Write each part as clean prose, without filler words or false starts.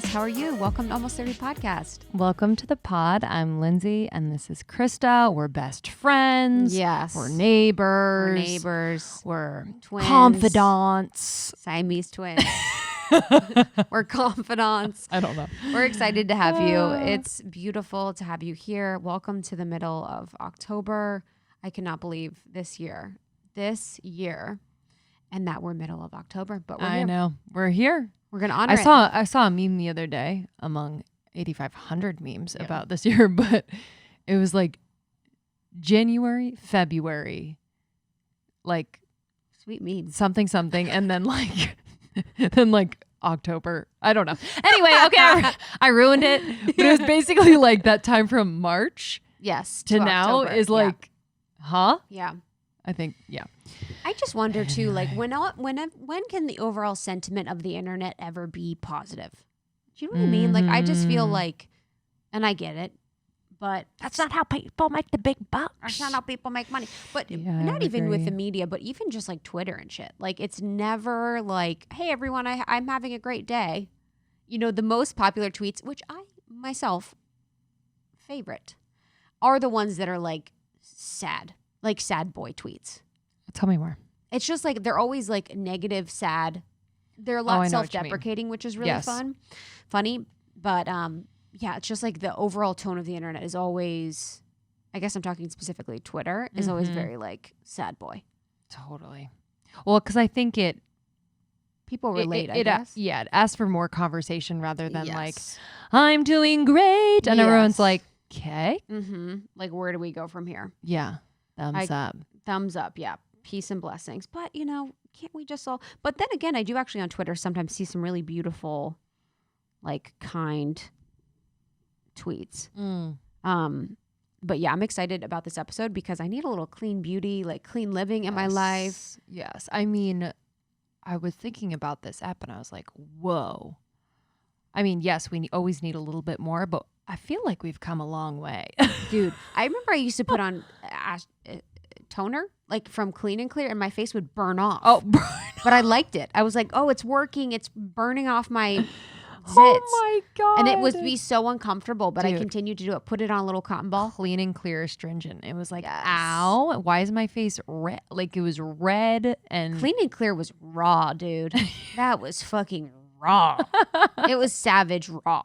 guys. How are you? Welcome to Almost 30 Podcast. Welcome to the pod. I'm Lindsay, and this is Krista. We're best friends. Yes. We're neighbors. We're Twins. Confidants. Siamese twins. We're confidants. I don't know. We're excited to have you. It's beautiful to have you here. Welcome to the middle of October. I cannot believe this year, and that we're middle of October, but we're here. I know. We're here. We're going to honor it. I saw a meme the other day among 8,500 memes about this year, but it was like January, February, like sweet meme. Something, and then like October. I don't know. Anyway, okay, I ruined it. But it was basically like that time from March to now October. Is like, huh? Yeah. I think, yeah. I just wonder too, like when can the overall sentiment of the internet ever be positive? Do you know what I mean? Like I just feel like, and I get it, but that's not how people make the big bucks. That's not how people make money. But not even with the media, but even just like Twitter and shit. Like it's never like, hey everyone, I'm having a great day. You know, the most popular tweets, which I myself favorite, are the ones that are like sad boy tweets. Tell me more. It's just like they're always like negative, sad. They're a lot self-deprecating, which is really funny. But yeah, it's just like the overall tone of the internet is always, I guess I'm talking specifically Twitter, is always very like sad boy. Totally. Well, because I think people relate, I guess. Yeah, it asks for more conversation rather than like, I'm doing great. And everyone's like, okay. Like, where do we go from here? Yeah. Thumbs up. Yeah. Peace and blessings. But, you know, can't we just all... But then again, I do actually on Twitter sometimes see some really beautiful, like, kind tweets. But yeah, I'm excited about this episode because I need a little clean beauty, like clean living in my life. Yes. I mean, I was thinking about this app and I was like, whoa. I mean, yes, we always need a little bit more, but I feel like we've come a long way. Dude, I remember I used to put on toner, like from Clean and Clear, and my face would burn off. Oh, but I liked it. I was like, oh, it's working. It's burning off my zits. Oh my God. And it would be so uncomfortable, but I continued to do it. Put it on a little cotton ball. Clean and Clear astringent. It was like, ow, why is my face red? Like it was red and... Clean and Clear was raw, dude. That was fucking raw. It was savage raw.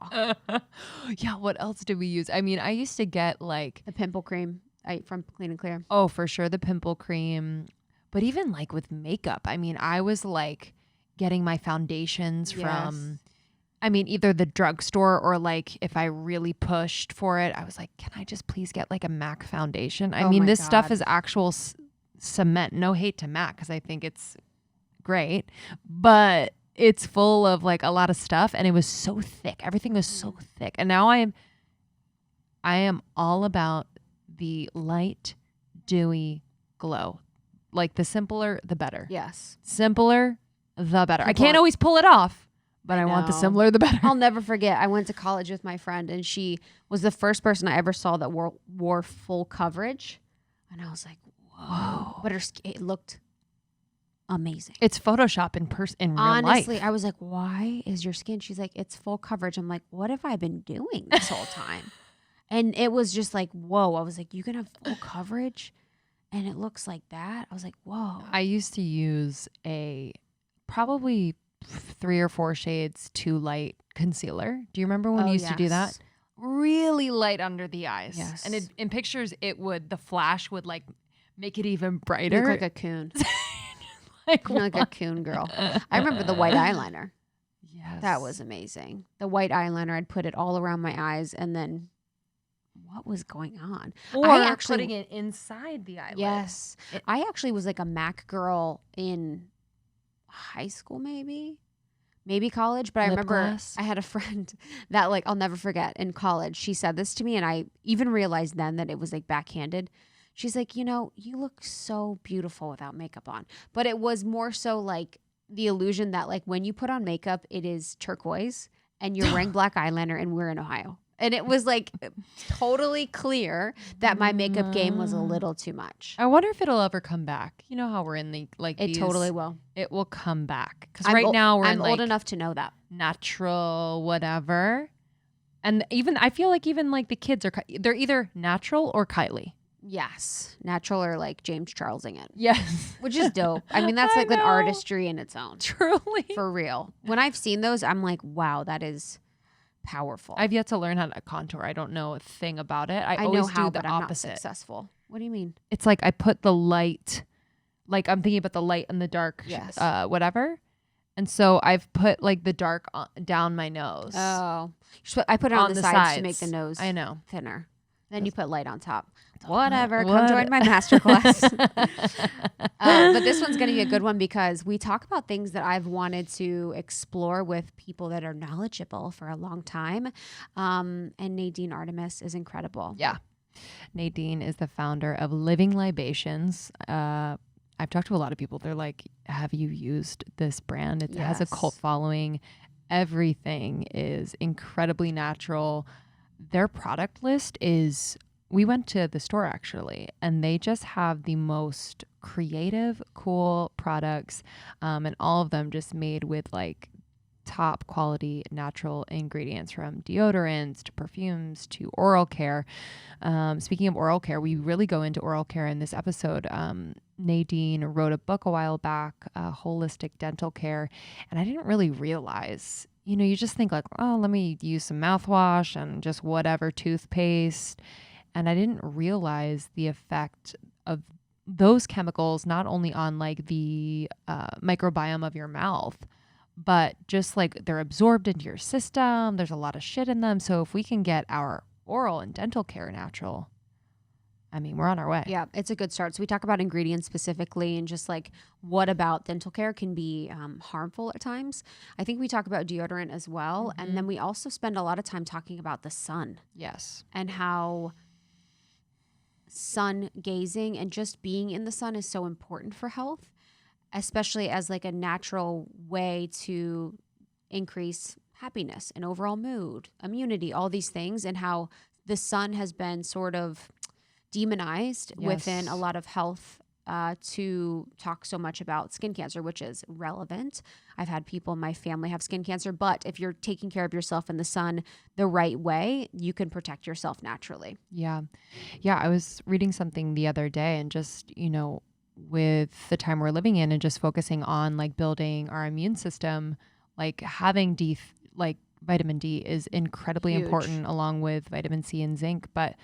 Yeah, what else did we use? I mean, I used to get like... The pimple cream from Clean and Clear. Oh, for sure, the pimple cream. But even like with makeup, I mean, I was like getting my foundations from... I mean, either the drugstore or like if I really pushed for it, I was like, can I just please get like a MAC foundation? I mean, this stuff is actual cement. No hate to MAC because I think it's great, but it's full of like a lot of stuff and it was so thick. Everything was so thick. And now I am all about the light, dewy glow. Like the simpler, the better. Yes. Simpler, the better. I can't always pull it off. But I want the simpler, the better. I'll never forget. I went to college with my friend, and she was the first person I ever saw that wore full coverage. And I was like, whoa. But it looked amazing. It's Photoshop in real life. Honestly, I was like, why is your skin? She's like, it's full coverage. I'm like, what have I been doing this whole time? And it was just like, whoa. I was like, you can have full coverage? And it looks like that? I was like, whoa. I used to use probably 3 or 4 shades too light concealer. Do you remember when you used to do that? Really light under the eyes. Yes. And in pictures, the flash would like make it even brighter. You look like a coon. Like a coon girl. I remember the white eyeliner. Yes. That was amazing. The white eyeliner, I'd put it all around my eyes and then what was going on? Or I actually putting it inside the eyelid. Yes. I actually was like a MAC girl in high school, maybe college, but I remember I had a friend that like I'll never forget in college. She said this to me and I even realized then that it was like backhanded. She's like, you know, you look so beautiful without makeup on. But it was more so like the illusion that like when you put on makeup, it is turquoise and you're wearing black eyeliner and we're in Ohio. And it was like totally clear that my makeup game was a little too much. I wonder if it'll ever come back. You know how we're in the like it totally will. It will come back because right now I'm old enough to know that. natural whatever. And even I feel like even like the kids they're either natural or Kylie. Yes. Natural or like James Charlesing it. Yes. Which is dope. I mean, that's like an artistry in its own. Truly. For real. When I've seen those, I'm like, wow, that is powerful. I've yet to learn how to contour. I don't know a thing about it. I always know how, do the but opposite. I'm not successful. What do you mean? It's like I put the light, like I'm thinking about the light and the dark, yes. Whatever. And so I've put like the dark down my nose. Oh. I put it on the sides to make the nose thinner. Then you put light on top. Whatever. Come join my masterclass. But this one's going to be a good one because we talk about things that I've wanted to explore with people that are knowledgeable for a long time. And Nadine Artemis is incredible. Yeah. Nadine is the founder of Living Libations. I've talked to a lot of people. They're like, have you used this brand? It has a cult following. Everything is incredibly natural. Their product list is, we went to the store actually, and they just have the most creative, cool products. And all of them just made with like top quality natural ingredients, from deodorants to perfumes to oral care. Speaking of oral care, we really go into oral care in this episode. Nadine wrote a book a while back, Holistic Dental Care. And I didn't really realize, you just think like, oh, let me use some mouthwash and just whatever toothpaste. And I didn't realize the effect of those chemicals, not only on like the microbiome of your mouth, but just like they're absorbed into your system. There's a lot of shit in them. So if we can get our oral and dental care natural, I mean, we're on our way. Yeah, it's a good start. So we talk about ingredients specifically and just like what about dental care can be harmful at times. I think we talk about deodorant as well. Mm-hmm. And then we also spend a lot of time talking about the sun. Yes. And how sun gazing and just being in the sun is so important for health, especially as like a natural way to increase happiness and overall mood, immunity, all these things, and how the sun has been sort of demonized within a lot of health to talk so much about skin cancer, which is relevant. I've had people in my family have skin cancer, but if you're taking care of yourself in the sun the right way, you can protect yourself naturally. Yeah. Yeah. I was reading something the other day, and just, with the time we're living in and just focusing on like building our immune system, like having vitamin D is incredibly important, along with vitamin C and zinc. But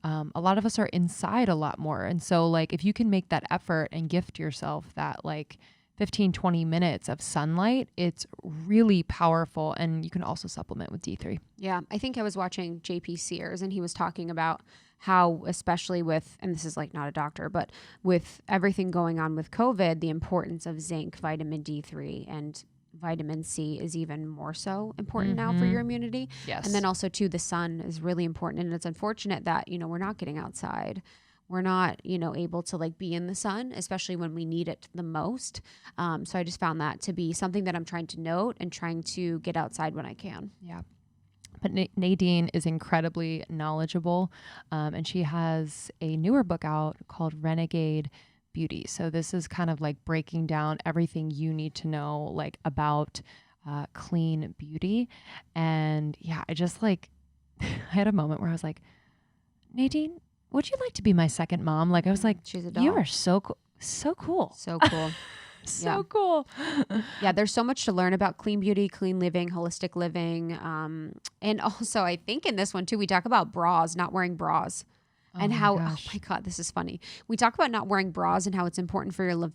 a lot of us are inside a lot more. And so like, if you can make that effort and gift yourself that like 15, 20 minutes of sunlight, it's really powerful. And you can also supplement with D3. Yeah. I think I was watching JP Sears, and he was talking about how, especially with, and this is like not a doctor, but with everything going on with COVID, the importance of zinc, vitamin D3, and vitamin C is even more so important now for your immunity. Yes. And then also too, the sun is really important. And it's unfortunate that, we're not getting outside. We're not, able to like be in the sun, especially when we need it the most. So I just found that to be something that I'm trying to note and trying to get outside when I can. Yeah. But Nadine is incredibly knowledgeable. And she has a newer book out called Renegade Beauty. So this is kind of like breaking down everything you need to know like about clean beauty. And yeah, I just like, I had a moment where I was like, Nadine, would you like to be my second mom? Like I was like, she's a doll. You are so cool. So cool. So cool. So cool. Yeah, there's so much to learn about clean beauty, clean living, holistic living. And also I think in this one too, we talk about bras, not wearing bras. And how, oh my God, this is funny. We talk about not wearing bras and how it's important for your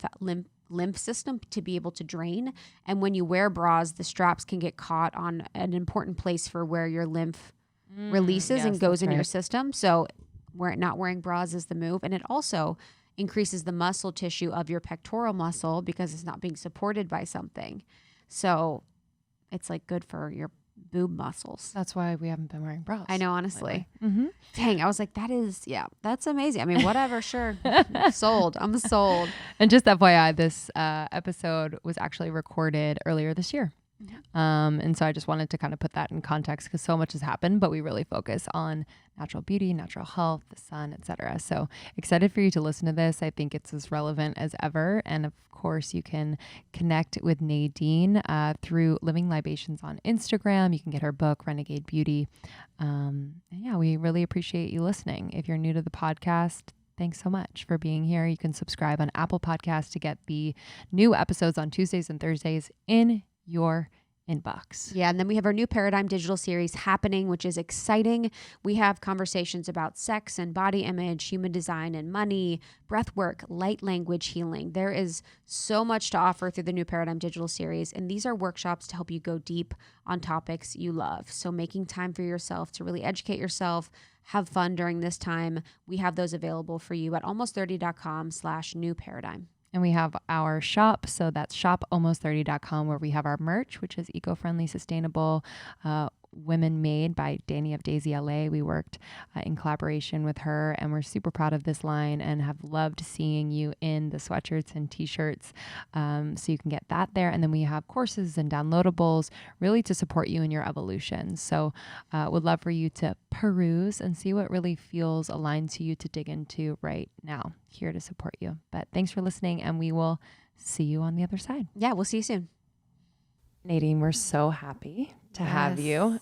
lymph system to be able to drain. And when you wear bras, the straps can get caught on an important place for where your lymph releases and goes in your system. So not wearing bras is the move. And it also increases the muscle tissue of your pectoral muscle because it's not being supported by something. So it's like good for your boob muscles. That's why we haven't been wearing bras. I know, honestly. Dang, I was like, that's amazing. I mean, whatever, sure. Sold. I'm sold. And just FYI, this episode was actually recorded earlier this year. And so I just wanted to kind of put that in context because so much has happened, but we really focus on natural beauty, natural health, the sun, etc. So excited for you to listen to this. I think it's as relevant as ever. And of course, you can connect with Nadine through Living Libations on Instagram. You can get her book, Renegade Beauty. And yeah, we really appreciate you listening. If you're new to the podcast, thanks so much for being here. You can subscribe on Apple Podcasts to get the new episodes on Tuesdays and Thursdays in your inbox. Yeah, and then we have our new Paradigm digital series happening, which is exciting. We have conversations about sex and body image, human design and money, breath work, light language healing. There is so much to offer through the new Paradigm digital series, and these are workshops to help you go deep on topics you love. So making time for yourself to really educate yourself, have fun during this time. We have those available for you at almost30.com/new paradigm. And we have our shop. So that's shopalmost30.com, where we have our merch, which is eco-friendly, sustainable, women made by Danny of Daisy LA. We worked in collaboration with her, and we're super proud of this line and have loved seeing you in the sweatshirts and t-shirts. So you can get that there. And then we have courses and downloadables really to support you in your evolution. So would love for you to peruse and see what really feels aligned to you to dig into right now. Here to support you. But thanks for listening, and we will see you on the other side. Yeah, we'll see you soon. Nadine, we're so happy to have you.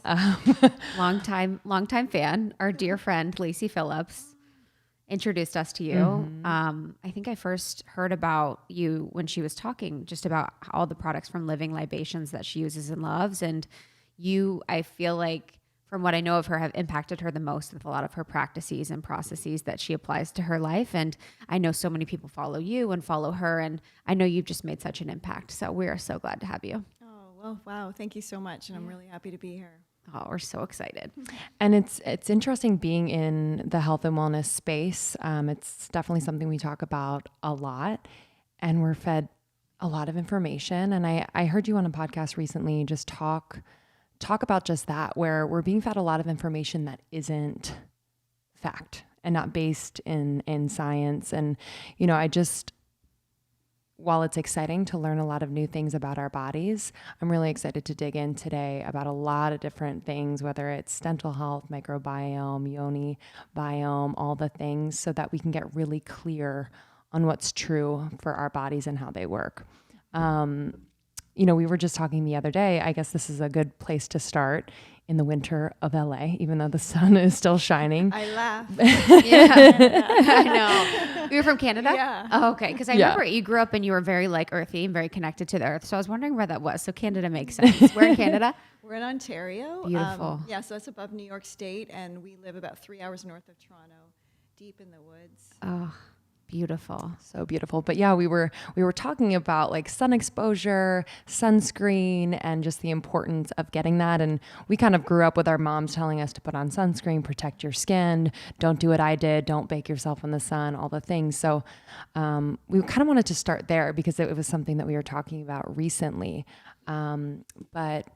Long time fan. Our dear friend Lacey Phillips introduced us to you. Mm-hmm. I think I first heard about you when she was talking just about all the products from Living Libations that she uses and loves. And you, I feel like, from what I know of her, have impacted her the most with a lot of her practices and processes that she applies to her life. And I know so many people follow you and follow her. And I know you've just made such an impact. So we are so glad to have you. Oh, wow. Thank you so much. And I'm really happy to be here. Oh, we're so excited. And it's interesting being in the health and wellness space. It's definitely something we talk about a lot, and we're fed a lot of information. And I heard you on a podcast recently just talk about just that, where we're being fed a lot of information that isn't fact and not based in science. And, you know, while it's exciting to learn a lot of new things about our bodies, I'm really excited to dig in today about a lot of different things, whether it's dental health, microbiome, Yoni biome, all the things, so that we can get really clear on what's true for our bodies and how they work. You know, we were just talking the other day, I guess this is a good place to start in the winter of LA, even though the sun is still shining. I laugh. I know. You're from Canada? Yeah. Oh, okay. Because I remember you grew up and you were very like earthy and very connected to the earth. So I was wondering where that was. So Canada makes sense. We're in Canada? We're in Ontario. Beautiful. Yeah, so that's above New York State. And we live about 3 hours north of Toronto, deep in the woods. Oh, beautiful. So beautiful. But yeah, we were talking about like sun exposure, sunscreen, and just the importance of getting that. And we kind of grew up with our moms telling us to put on sunscreen, protect your skin, don't do what I did, don't bake yourself in the sun, all the things. So we kind of wanted to start there because it was something that we were talking about recently. But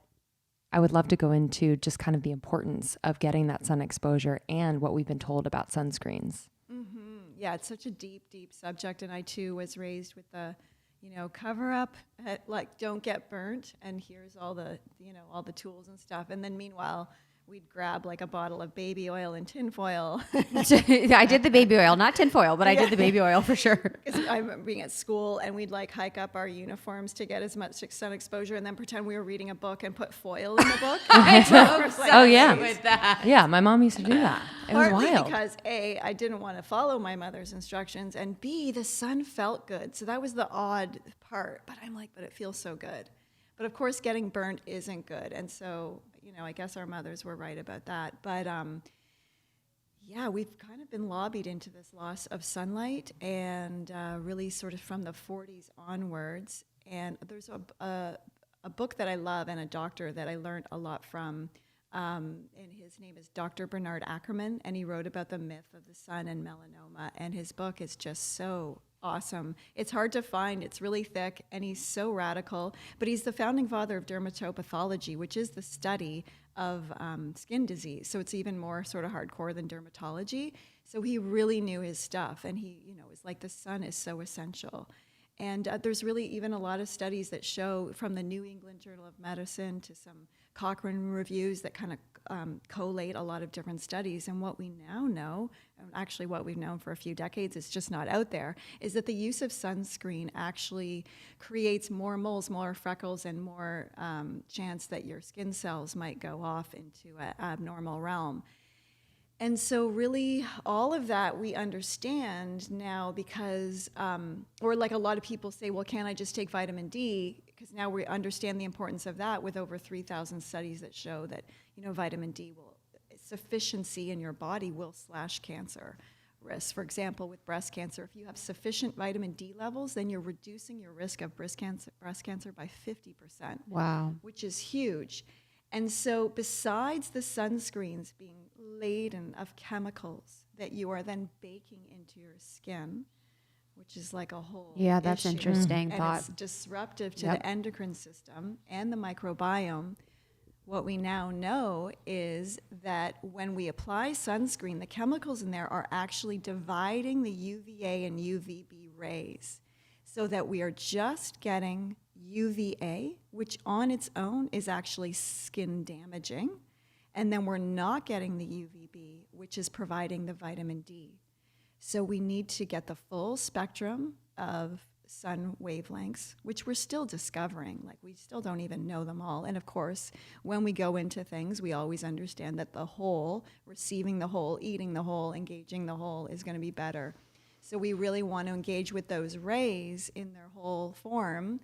I would love to go into just kind of the importance of getting that sun exposure and what we've been told about sunscreens. Mm-hmm. Yeah, it's such a deep, deep subject. And I, too, was raised with the, cover up, like, don't get burnt. And here's all the, all the tools and stuff. And then meanwhile, we'd grab like a bottle of baby oil and tinfoil. I did the baby oil, not tinfoil, but I did the baby oil for sure. I remember being at school and we'd like hike up our uniforms to get as much sun exposure and then pretend we were reading a book and put foil in the book. Oh yeah, with that. Yeah, my mom used to do that. It was wild. Because A, I didn't want to follow my mother's instructions, and B, the sun felt good. So that was the odd part. But I'm like, but it feels so good. But of course, getting burnt isn't good. And so, I guess our mothers were right about that. But yeah, we've kind of been lobbied into this loss of sunlight, and really sort of from the 40s onwards. And there's a book that I love and a doctor that I learned a lot from. And his name is Dr. Bernard Ackerman, and he wrote about the myth of the sun and melanoma. And his book is just so awesome. It's hard to find. It's really thick, and he's so radical. But he's the founding father of dermatopathology, which is the study of skin disease. So it's even more sort of hardcore than dermatology. So he really knew his stuff, and he, is like the sun is so essential. And there's really even a lot of studies that show, from the New England Journal of Medicine to some Cochrane reviews, that kind collate a lot of different studies. And what we now know, and actually what we've known for a few decades, it's just not out there, is that the use of sunscreen actually creates more moles, more freckles, and more chance that your skin cells might go off into an abnormal realm. And so really all of that we understand now because, or like a lot of people say, well, can't I just take vitamin D? Because now we understand the importance of that with over 3,000 studies that show that, vitamin D sufficiency in your body will slash cancer risk. For example, with breast cancer, if you have sufficient vitamin D levels, then you're reducing your risk of breast cancer by 50%. Wow. Which is huge. And so besides the sunscreens being laden of chemicals that you are then baking into your skin, which is like a whole that's issue, interesting and thought. it's disruptive to the endocrine system and the microbiome. What we now know is that when we apply sunscreen, the chemicals in there are actually dividing the UVA and UVB rays so that we are just getting UVA, which on its own is actually skin damaging, and then we're not getting the UVB, which is providing the vitamin D. So we need to get the full spectrum of sun wavelengths, which we're still discovering. Like, we still don't even know them all. And of course, when we go into things, we always understand that the whole, receiving the whole, eating the whole, engaging the whole is going to be better. So we really want to engage with those rays in their whole form.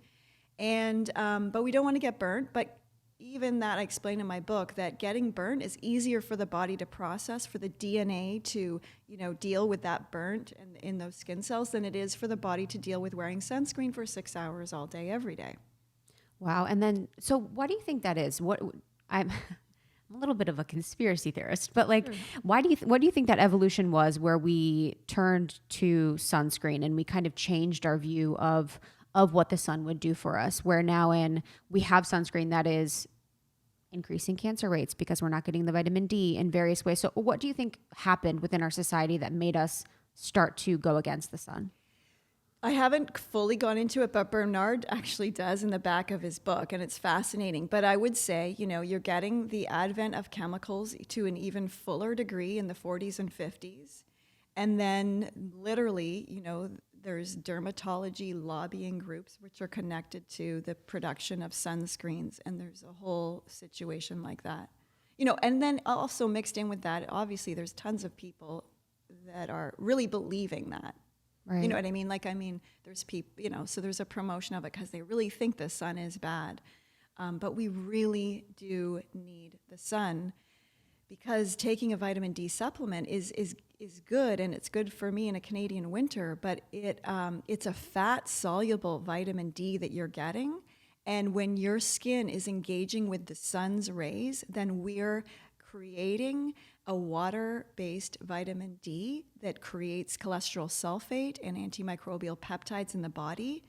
And but we don't want to get burnt. But even that, I explain in my book that getting burnt is easier for the body to process, for the DNA to deal with that burnt in those skin cells than it is for the body to deal with wearing sunscreen for 6 hours all day, every day. Wow. And then, so what do you think that is? I'm a little bit of a conspiracy theorist, but like, what do you think that evolution was, where we turned to sunscreen and we kind of changed our view of what the sun would do for us, where now we have sunscreen that is increasing cancer rates because we're not getting the vitamin D in various ways. So what do you think happened within our society that made us start to go against the sun? I haven't fully gone into it, but Bernard actually does in the back of his book, and it's fascinating. But I would say, you're getting the advent of chemicals to an even fuller degree in the 40s and 50s. And then literally, there's dermatology lobbying groups which are connected to the production of sunscreens, and there's a whole situation like that. And then also mixed in with that, obviously there's tons of people that are really believing that. Right. You know what I mean? There's people, so there's a promotion of it because they really think the sun is bad. But we really do need the sun, because taking a vitamin D supplement is good, and it's good for me in a Canadian winter, but it's a fat-soluble vitamin D that you're getting. And when your skin is engaging with the sun's rays, then we're creating a water-based vitamin D that creates cholesterol sulfate and antimicrobial peptides in the body,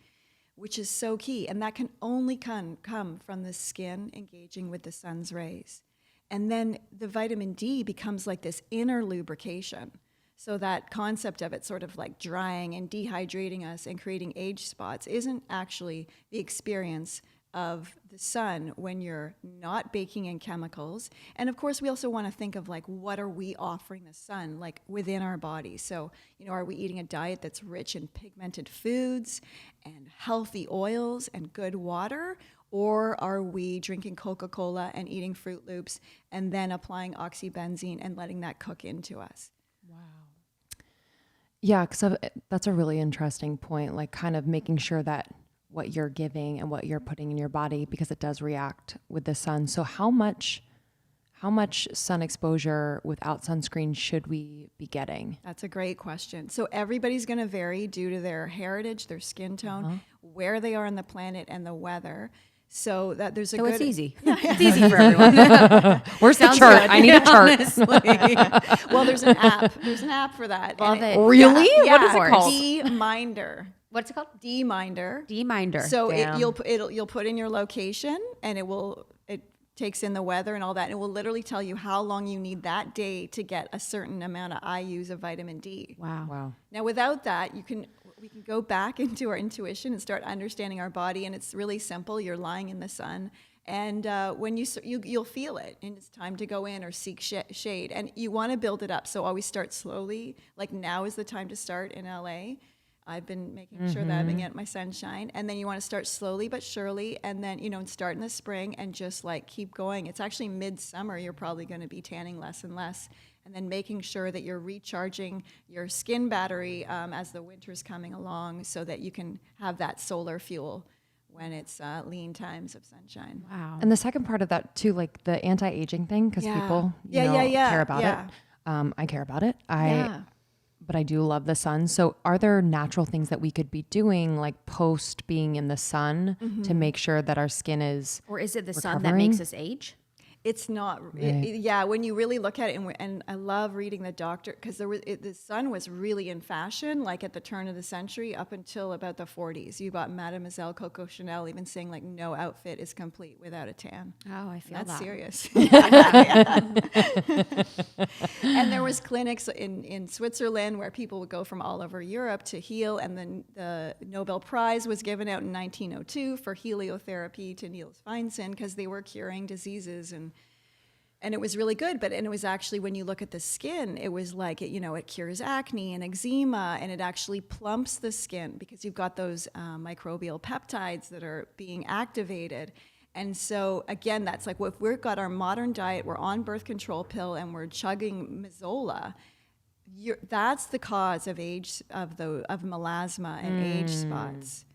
which is so key. And that can only come from the skin engaging with the sun's rays. And then the vitamin D becomes like this inner lubrication. So that concept of it sort of like drying and dehydrating us and creating age spots isn't actually the experience of the sun when you're not baking in chemicals. And of course, we also want to think of like, what are we offering the sun like within our body? So, are we eating a diet that's rich in pigmented foods and healthy oils and good water? Or are we drinking Coca-Cola and eating Fruit Loops and then applying oxybenzene and letting that cook into us? Wow. Yeah, because that's a really interesting point, like kind of making sure that what you're giving and what you're putting in your body, because it does react with the sun. So how much sun exposure without sunscreen should we be getting? That's a great question. So everybody's going to vary due to their heritage, their skin tone, where they are on the planet, and the weather. So that there's a good... it's easy. It's easy for everyone. Where's the chart? Good. I need a chart. Well, there's an app. There's an app for that. Really? Yeah, what is it called? D-Minder. What's it called? D-Minder. D-Minder. So you'll put in your location, and it takes in the weather and all that, and it will literally tell you how long you need that day to get a certain amount of IUs of vitamin D. Wow. Now, without that, we can go back into our intuition and start understanding our body, and it's really simple. You're lying in the sun, And when you'll feel it, and it's time to go in or seek shade. And you want to build it up, so always start slowly. Like now is the time to start in LA. I've been making sure that I've been getting my sunshine. And then you want to start slowly but surely, and then, start in the spring and just like keep going. It's actually midsummer, you're probably going to be tanning less and less. And then making sure that you're recharging your skin battery as the winter's coming along so that you can have that solar fuel when it's lean times of sunshine. Wow. And the second part of that too, like the anti-aging thing, because people care about it. I care about it. But I do love the sun. So are there natural things that we could be doing, like post being in the sun, to make sure that our skin is Or is it the recovering? sun that makes us age? It's not. Right. When you really look at it, and I love reading the doctor, because the sun was really in fashion, like at the turn of the century up until about the 40s. You got Mademoiselle Coco Chanel even saying like no outfit is complete without a tan. Oh, I feel That's that. serious. And there was clinics in Switzerland where people would go from all over Europe to heal, and then the Nobel Prize was given out in 1902 for heliotherapy to Niels Feinstein because they were curing diseases, and it was really good. And it was actually, when you look at the skin, it was like, it cures acne and eczema, and it actually plumps the skin because you've got those microbial peptides that are being activated. And so again, that's like, if we've got our modern diet, we're on birth control pill and we're chugging Mazola, that's the cause of of melasma and age spots.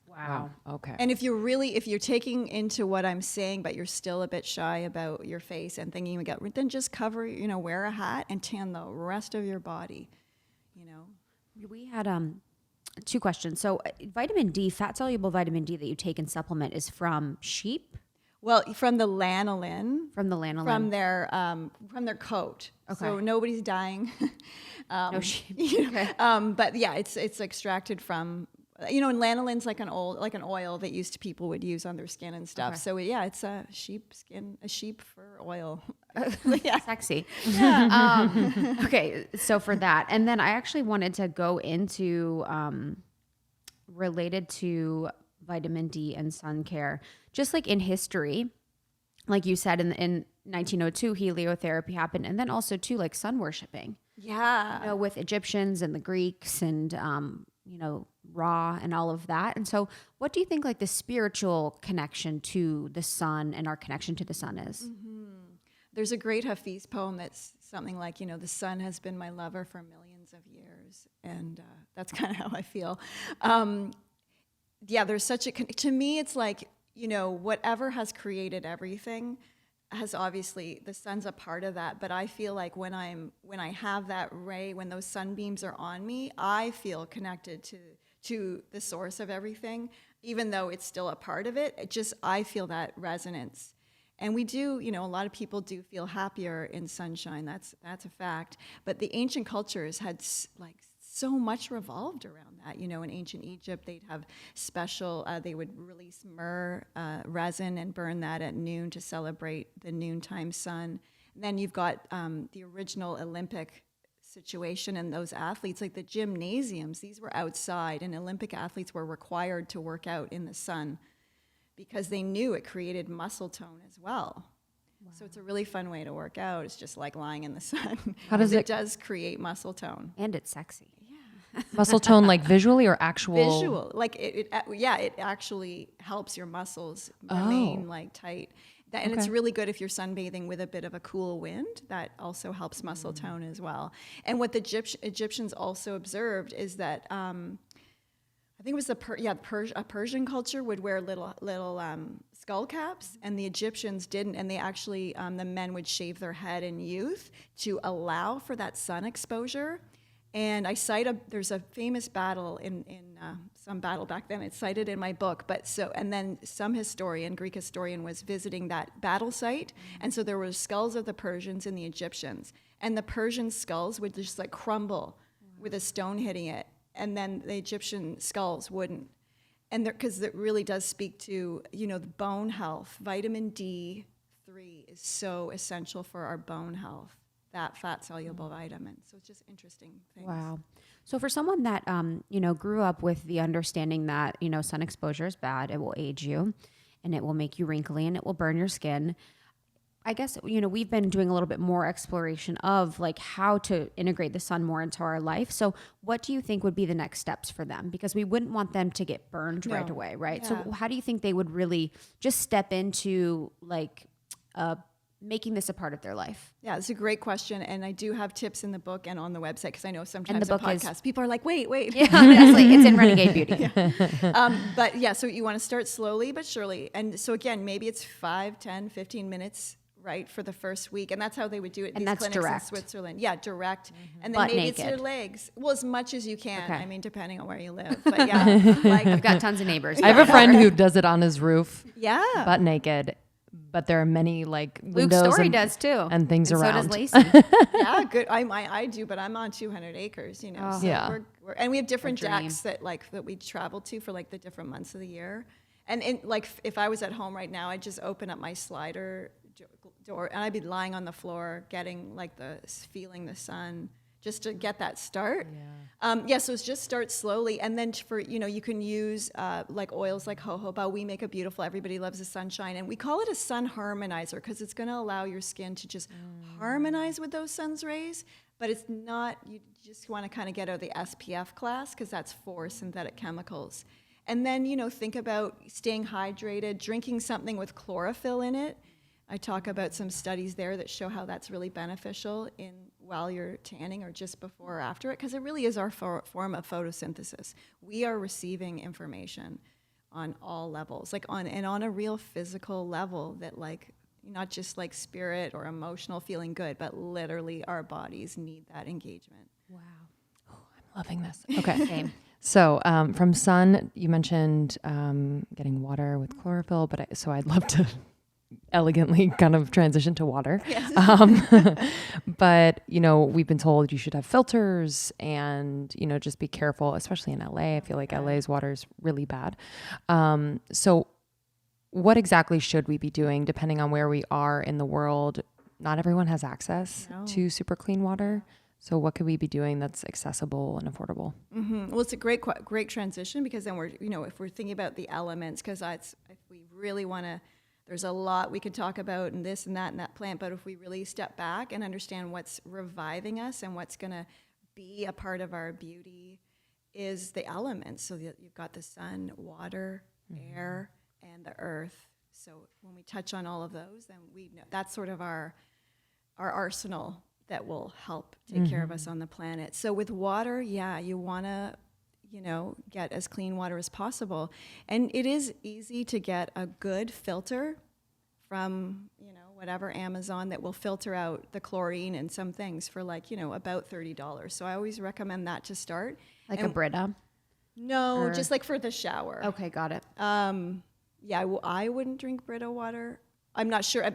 Wow. Okay. And if you're taking into what I'm saying, but you're still a bit shy about your face and thinking then just cover, wear a hat and tan the rest of your body, We had 2 questions. So vitamin D, fat soluble vitamin D that you take in supplement is from sheep? Well, from the lanolin. From the lanolin. From their coat. Okay. So nobody's dying. No sheep. Okay. But yeah, it's extracted from, and lanolin's like an oil that people would use on their skin and stuff. Okay. So yeah, it's a sheep for oil. Sexy. Yeah. Okay, so for that. And then I actually wanted to go into related to vitamin D and sun care, just like in history, like you said, in 1902, heliotherapy happened. And then also too, like sun worshiping. Yeah. With Egyptians and the Greeks and, Ra and all of that. And so what do you think like the spiritual connection to the sun and our connection to the sun is? There's a great Hafiz poem that's something like, the sun has been my lover for millions of years. And that's kind of how I feel. There's such to me, it's like, whatever has created everything has obviously, the sun's a part of that. But I feel like when I have that ray, when those sunbeams are on me, I feel connected to the source of everything, even though it's still a part of it. I feel that resonance. And we do, a lot of people do feel happier in sunshine. That's a fact. But the ancient cultures had so much revolved around that. In ancient Egypt, they'd have special, they would release myrrh resin and burn that at noon to celebrate the noontime sun. And then you've got the original Olympic situation, and those athletes, like the gymnasiums, these were outside, and Olympic athletes were required to work out in the sun because they knew it created muscle tone as well. Wow. So it's a really fun way to work out. It's just like lying in the sun. How does it does create muscle tone. And it's sexy. Yeah. Muscle tone, like visually or actual? Visual. Like it actually helps your muscles remain like tight. And it's really good if you're sunbathing with a bit of a cool wind. That also helps muscle tone as well. And what the Egyptians also observed is that I think it was a Persian culture would wear little skull caps, and the Egyptians didn't. And they actually, the men would shave their head in youth to allow for that sun exposure. And I cite there's a famous battle in some battle back then. It's cited in my book. And then some Greek historian was visiting that battle site. And so there were skulls of the Persians and the Egyptians. And the Persian skulls would just like crumble with a stone hitting it. And then the Egyptian skulls wouldn't. And because it really does speak to, the bone health. Vitamin D3 is so essential for our bone health. That fat-soluble vitamin. So it's just interesting things. Wow. So for someone that, grew up with the understanding that, sun exposure is bad, it will age you, and it will make you wrinkly and it will burn your skin. I guess, we've been doing a little bit more exploration of like how to integrate the sun more into our life. So what do you think would be the next steps for them? Because we wouldn't want them to get burned right away, right? Yeah. So how do you think they would really just step into like making this a part of their life? Yeah, it's a great question. And I do have tips in the book and on the website, because I know sometimes in podcasts, people are like, wait. Yeah, honestly, it's in Renegade Beauty. But yeah, so you want to start slowly but surely. And so again, maybe it's 5, 10, 15 minutes, right, for the first week. And that's how they would do it in and these clinics direct. In Switzerland. Yeah, direct. Mm-hmm. And then butt maybe naked. It's your legs. Well, as much as you can. Okay. I mean, depending on where you live. But yeah, like I've got tons of neighbors. I have a friend who does it on his roof. Yeah. Butt naked. But there are many like Luke windows Story does too. and things and around. So does Lacey. Yeah, good. I do, but I'm on 200 acres, So yeah. And we have different decks that we travel to for like the different months of the year. And like if I was at home right now, I'd just open up my slider door and I'd be lying on the floor getting like feeling the sun just to get that start. So it's just start slowly. And then for, you can use like oils like jojoba. We make a beautiful, everybody loves the sunshine. And we call it a sun harmonizer because it's going to allow your skin to just harmonize with those sun's rays. But it's not, you just want to kind of get out of the SPF class because that's for synthetic chemicals. And then, think about staying hydrated, drinking something with chlorophyll in it. I talk about some studies there that show how that's really beneficial while you're tanning or just before or after it, because it really is our form of photosynthesis. We are receiving information on all levels, on a real physical level that not just like spirit or emotional feeling good, but literally our bodies need that engagement. Wow. Oh, I'm loving this. Okay. Same. So from sun, you mentioned getting water with chlorophyll, so I'd love to elegantly kind of transition to water. Yes. But, we've been told you should have filters and, just be careful, especially in LA. I feel like LA's water is really bad. So what exactly should we be doing depending on where we are in the world? Not everyone has access to super clean water. So what could we be doing that's accessible and affordable? Mm-hmm. Well, it's a great transition because then we're, if we're thinking about the elements, because if we really want to, there's a lot we could talk about and this and that plant, but if we really step back and understand what's reviving us and what's going to be a part of our beauty is the elements. So you've got the sun, water, air, and the earth. So when we touch on all of those, then we know that's sort of our arsenal that will help take care of us on the planet. So with water, you want to get as clean water as possible. And it is easy to get a good filter from, whatever Amazon that will filter out the chlorine and some things for about $30. So I always recommend that to start. Like a Brita? No, just like for the shower. Okay, got it. I wouldn't drink Brita water. I'm not sure of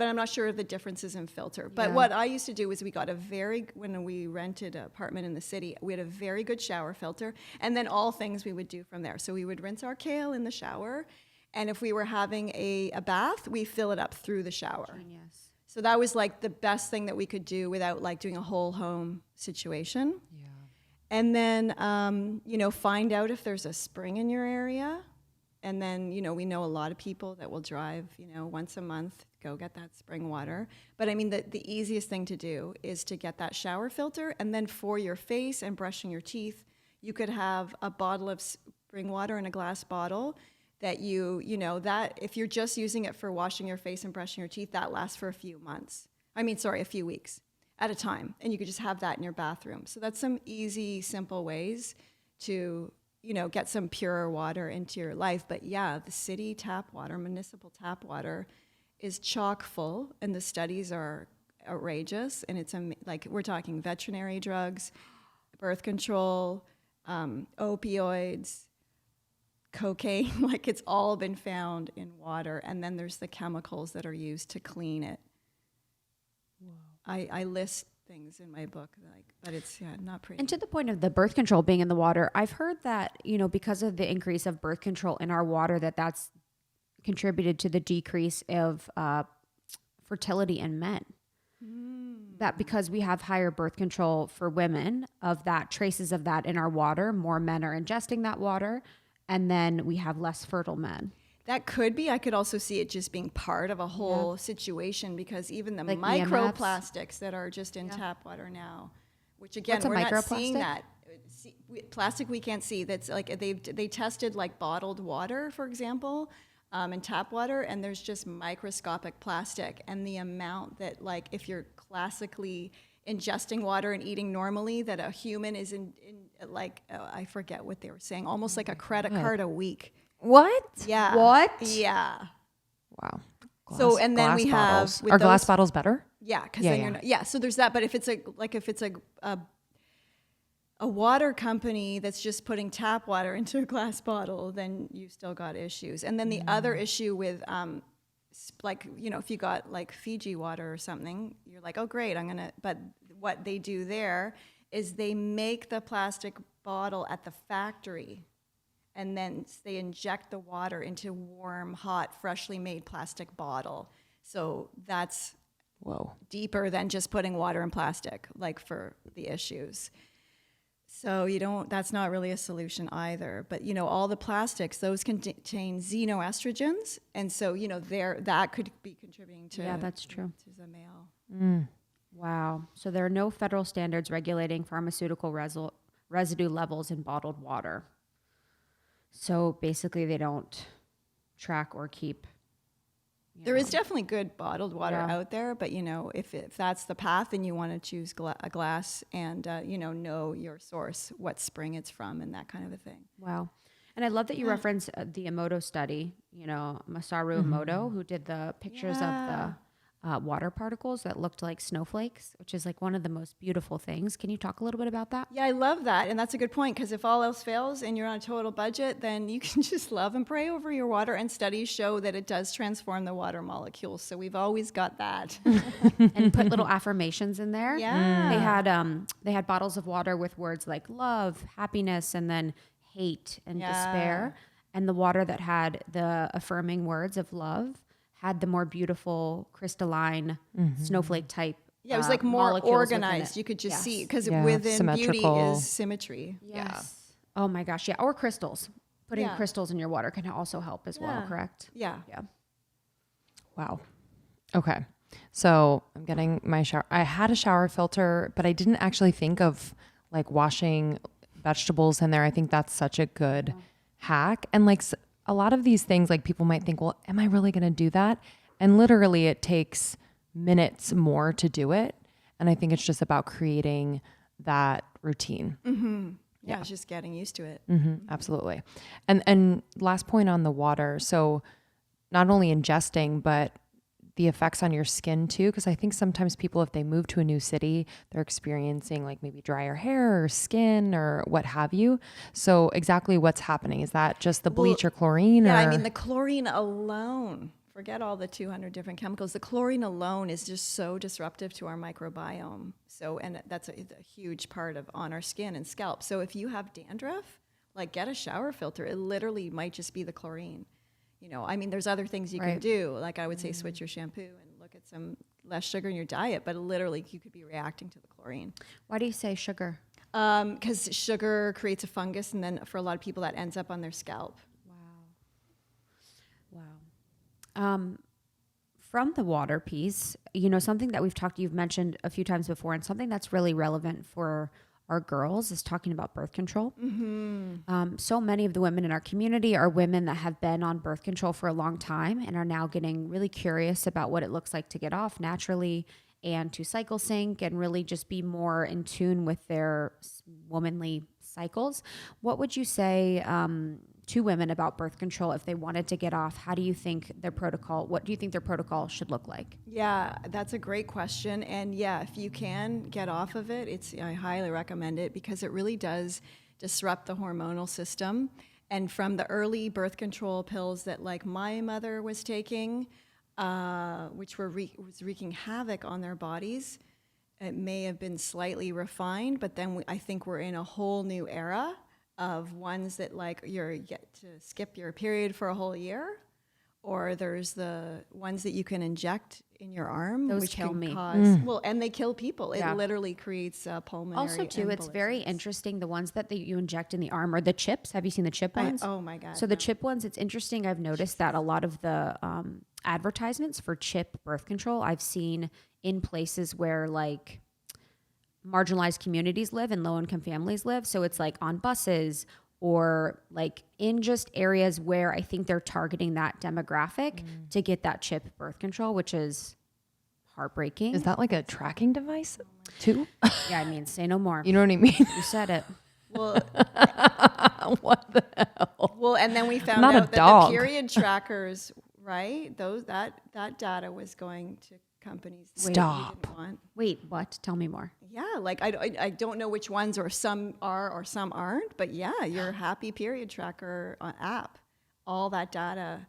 the differences in filter. But what I used to do was when we rented an apartment in the city, we had a very good shower filter, and then all things we would do from there. So we would rinse our kale in the shower, and if we were having a bath, we fill it up through the shower. Genius. So that was like the best thing that we could do without doing a whole home situation. Yeah. And then, find out if there's a spring in your area. And then, we know a lot of people that will drive, once a month, go get that spring water. But I mean, the easiest thing to do is to get that shower filter. And then for your face and brushing your teeth, you could have a bottle of spring water in a glass bottle that that if you're just using it for washing your face and brushing your teeth, that lasts for a few weeks at a time. And you could just have that in your bathroom. So that's some easy, simple ways to get some purer water into your life. But the city tap water, municipal tap water is chock full, and the studies are outrageous. And it's we're talking veterinary drugs, birth control, opioids, cocaine, it's all been found in water. And then there's the chemicals that are used to clean it. Whoa. I list things in my book, but it's not pretty. And to the point of the birth control being in the water, I've heard that, because of the increase of birth control in our water, that's contributed to the decrease of fertility in men. That because we have higher birth control for women, traces of that in our water, more men are ingesting that water, and then we have less fertile men. That could be. I could also see it just being part of a whole situation, because even the Like microplastics that are just in tap water now, which again, we're not seeing that. Plastic we can't see. That's like they tested like bottled water, for example, and tap water, and there's just microscopic plastic. And the amount that, like, if you're classically ingesting water and eating normally, that a human is in like, I forget what they were saying, almost like a credit card a week. What? Yeah. What? Yeah. Wow. So, and then we bottles. have... Are glass bottles better? Yeah, because then you're not... so there's that. But if it's a water company that's just putting tap water into a glass bottle, then you still got issues. And then the other issue with, like, you know, if you got like Fiji water or something, you're like, oh, great, but what they do there is they make the plastic bottle at the factory, and then they inject the water into warm, hot, freshly made plastic bottle. So that's deeper than just putting water in plastic, like, for the issues. So that's not really a solution either. But, you know, all the plastics, those contain xenoestrogens. And so, you know, that could be contributing to... Yeah, that's true. ...to the male. Wow. So there are no federal standards regulating pharmaceutical residue levels in bottled water. So basically they don't track or keep... There is definitely good bottled water out there, but, you know, if that's the path, then you want to choose a glass and, you know your source, what spring it's from, and that kind of a thing. Wow. And I love that you reference the Emoto study, you know, Masaru Emoto, who did the pictures of the water particles that looked like snowflakes, which is like one of the most beautiful things. Can you talk a little bit about that? Yeah, I love that. And that's a good point, because if all else fails and you're on a total budget, then you can just love and pray over your water. And studies show that it does transform the water molecules. So we've always got that. And put little affirmations in there. Yeah. They had bottles of water with words like love, happiness, and then hate and despair. And the water that had the affirming words of love had the more beautiful crystalline snowflake type. Yeah, it was like more organized. You could just see, because within beauty is symmetry. Yes. Yeah. Oh my gosh. Yeah. Or crystals. Putting crystals in your water can also help as well, correct? Yeah. Yeah. Wow. Okay. So I'm getting my shower. I had a shower filter, but I didn't actually think of like washing vegetables in there. I think that's such a good hack. And like a lot of these things, like people might think, well, am I really going to do that? And literally it takes minutes more to do it. And I think it's just about creating that routine. Yeah, it's just getting used to it. Absolutely. And last point on the water. So not only ingesting, but the effects on your skin too. Because I think sometimes people, if they move to a new city, they're experiencing like maybe drier hair or skin or what have you. So exactly what's happening? Is that just the bleach or chlorine? Yeah, I mean, the chlorine alone, forget all the 200 different chemicals. The chlorine alone is just so disruptive to our microbiome. So, and that's a huge part on our skin and scalp. So if you have dandruff, like, get a shower filter. It literally might just be the chlorine. You know, I mean, there's other things you can do. Like, I would say switch your shampoo and look at some less sugar in your diet, but literally you could be reacting to the chlorine. Why do you say sugar? Because sugar creates a fungus, and then for a lot of people that ends up on their scalp. Wow. From the water piece, you know, something that you've mentioned a few times before, and something that's really relevant for our girls is talking about birth control. So many of the women in our community are women that have been on birth control for a long time and are now getting really curious about what it looks like to get off naturally and to cycle sync and really just be more in tune with their womanly cycles. What would you say to women about birth control if they wanted to get off? How do you think what do you think their protocol should look like? Yeah, that's a great question. And yeah, if you can get off of it, I highly recommend it, because it really does disrupt the hormonal system. And from the early birth control pills that like my mother was taking, which was wreaking havoc on their bodies, it may have been slightly refined, but then I think we're in a whole new era of ones that like you get to skip your period for a whole year, or there's the ones that you can inject in your arm, Those which kill can me. cause well, and they kill people. It Yeah. literally creates pulmonary. Also, too, it's very interesting. The ones that you inject in the arm are the chips. Have you seen the chip ones? Oh my God. So the chip ones, it's interesting. I've noticed that a lot of the advertisements for chip birth control I've seen in places where like marginalized communities live and low income families live. So it's like on buses or like in just areas where I think they're targeting that demographic to get that chip birth control, which is heartbreaking. Is that like a tracking device too? Yeah, I mean, say no more. You know what I mean? You said it. Well, What the hell? well, and then we found Not a out that dog. the period trackers, right? That data was going to companies. that we Stop. didn't want. Wait, what? Tell me more. Yeah, like I don't know which ones, or some are or some aren't, but yeah, your Happy Period Tracker app, all that data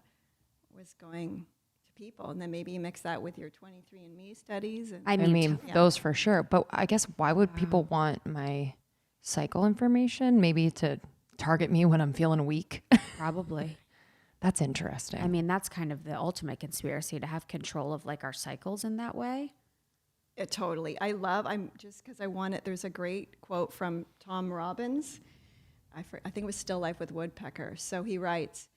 was going to people, and then maybe you mix that with your 23andMe studies. And I mean, those for sure. But I guess why would people want my cycle information? Maybe to target me when I'm feeling weak. Probably. That's interesting. I mean, that's kind of the ultimate conspiracy, to have control of like our cycles in that way. Totally. I'm just because I want it. There's a great quote from Tom Robbins. I think it was Still Life with Woodpecker. So he writes,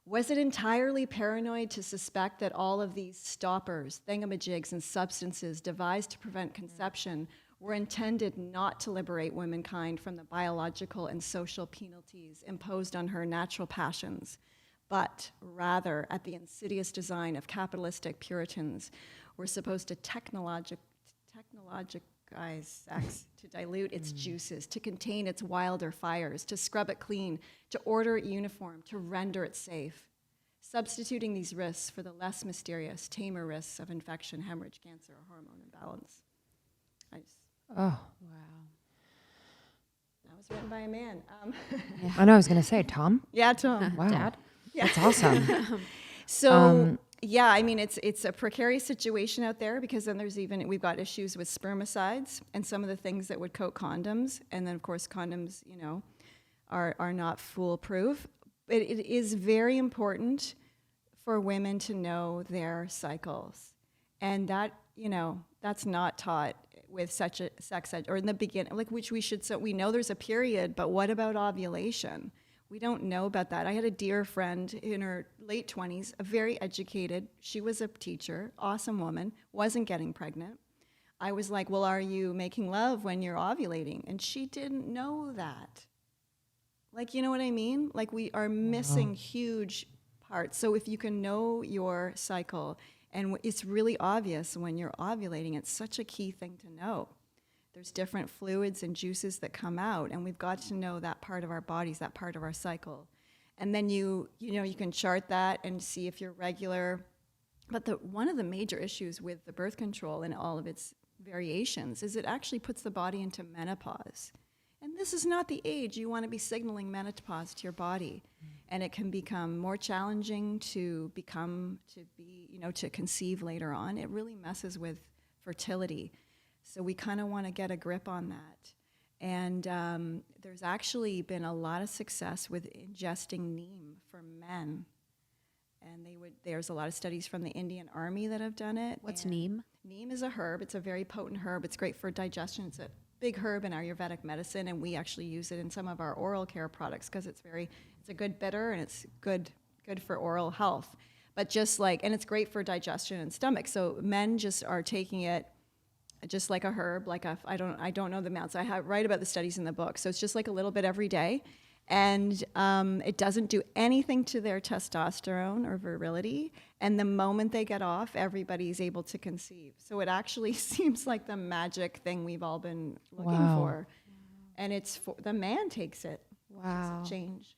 "Was it entirely paranoid to suspect that all of these stoppers, thingamajigs, and substances devised to prevent conception were intended not to liberate womankind from the biological and social penalties imposed on her natural passions, but rather at the insidious design of capitalistic Puritans were supposed to technologize sex, to dilute its juices, to contain its wilder fires, to scrub it clean, to order it uniform, to render it safe, substituting these risks for the less mysterious, tamer risks of infection, hemorrhage, cancer, or hormone imbalance." oh, Wow. That was written by a man. I know. I was gonna say Tom. Yeah, Tom. Wow, Dad? that's awesome. So yeah, I mean, it's a precarious situation out there, because then we've got issues with spermicides and some of the things that would coat condoms, and then of course condoms, are not foolproof. But it is very important for women to know their cycles, and that that's not taught with such a sex ed, or in the beginning, like which we should. So we know there's a period, but what about ovulation? We don't know about that. I had a dear friend in her late 20s, a very educated, she was a teacher, awesome woman, wasn't getting pregnant. I was like, well, are you making love when you're ovulating? And she didn't know that. Like, you know what I mean? Like, we are missing huge parts. So if you can know your cycle, and it's really obvious when you're ovulating, it's such a key thing to know. There's different fluids and juices that come out, and we've got to know that part of our bodies, that part of our cycle. And then you can chart that and see if you're regular. But one of the major issues with the birth control and all of its variations is it actually puts the body into menopause. And this is not the age you want to be signaling menopause to your body. And it can become more challenging to conceive later on. It really messes with fertility. So we kind of want to get a grip on that. And there's actually been a lot of success with ingesting neem for men. And there's a lot of studies from the Indian Army that have done it. What's neem? Neem is a herb. It's a very potent herb. It's great for digestion. It's a big herb in Ayurvedic medicine, and we actually use it in some of our oral care products because it's a good bitter, and it's good for oral health. But and it's great for digestion and stomach. So men just are taking it just like a herb, I don't know the amounts. I write about the studies in the book. So it's just like a little bit every day. And it doesn't do anything to their testosterone or virility. And the moment they get off, everybody's able to conceive. So it actually seems like the magic thing we've all been looking for. And the man takes it. Wow. Which is a change.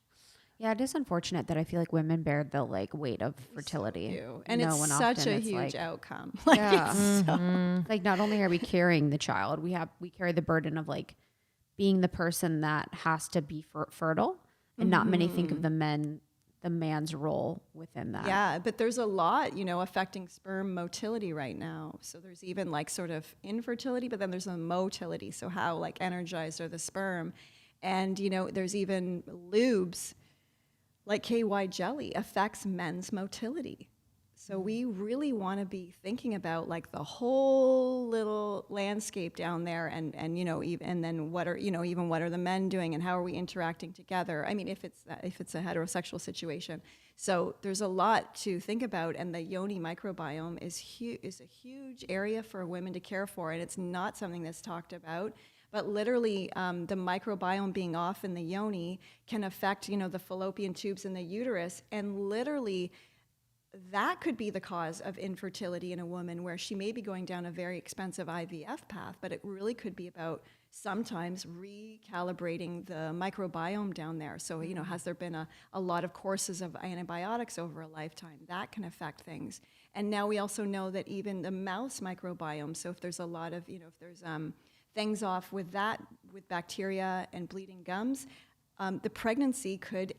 Yeah, it is unfortunate that I feel like women bear the weight of fertility. And it's such a huge outcome. Like not only are we carrying the child, we carry the burden of being the person that has to be fertile, and not many think of the man's role within that. Yeah, but there's a lot, affecting sperm motility right now. So there's even sort of infertility, but then there's a motility. So how energized are the sperm? And, there's even lubes like KY jelly affects men's motility. So we really want to be thinking about like the whole little landscape down there, and and then what are even what are the men doing, and how are we interacting together? I mean, if it's a heterosexual situation, so there's a lot to think about, and the Yoni microbiome is a huge area for women to care for, and it's not something that's talked about. But literally, the microbiome being off in the yoni can affect the fallopian tubes in the uterus, and literally that could be the cause of infertility in a woman, where she may be going down a very expensive IVF path, but it really could be about sometimes recalibrating the microbiome down there. So, has there been a lot of courses of antibiotics over a lifetime? That can affect things. And now we also know that even the mouse microbiome, so if there's a lot of, if there's things off with that, with bacteria and bleeding gums, the pregnancy could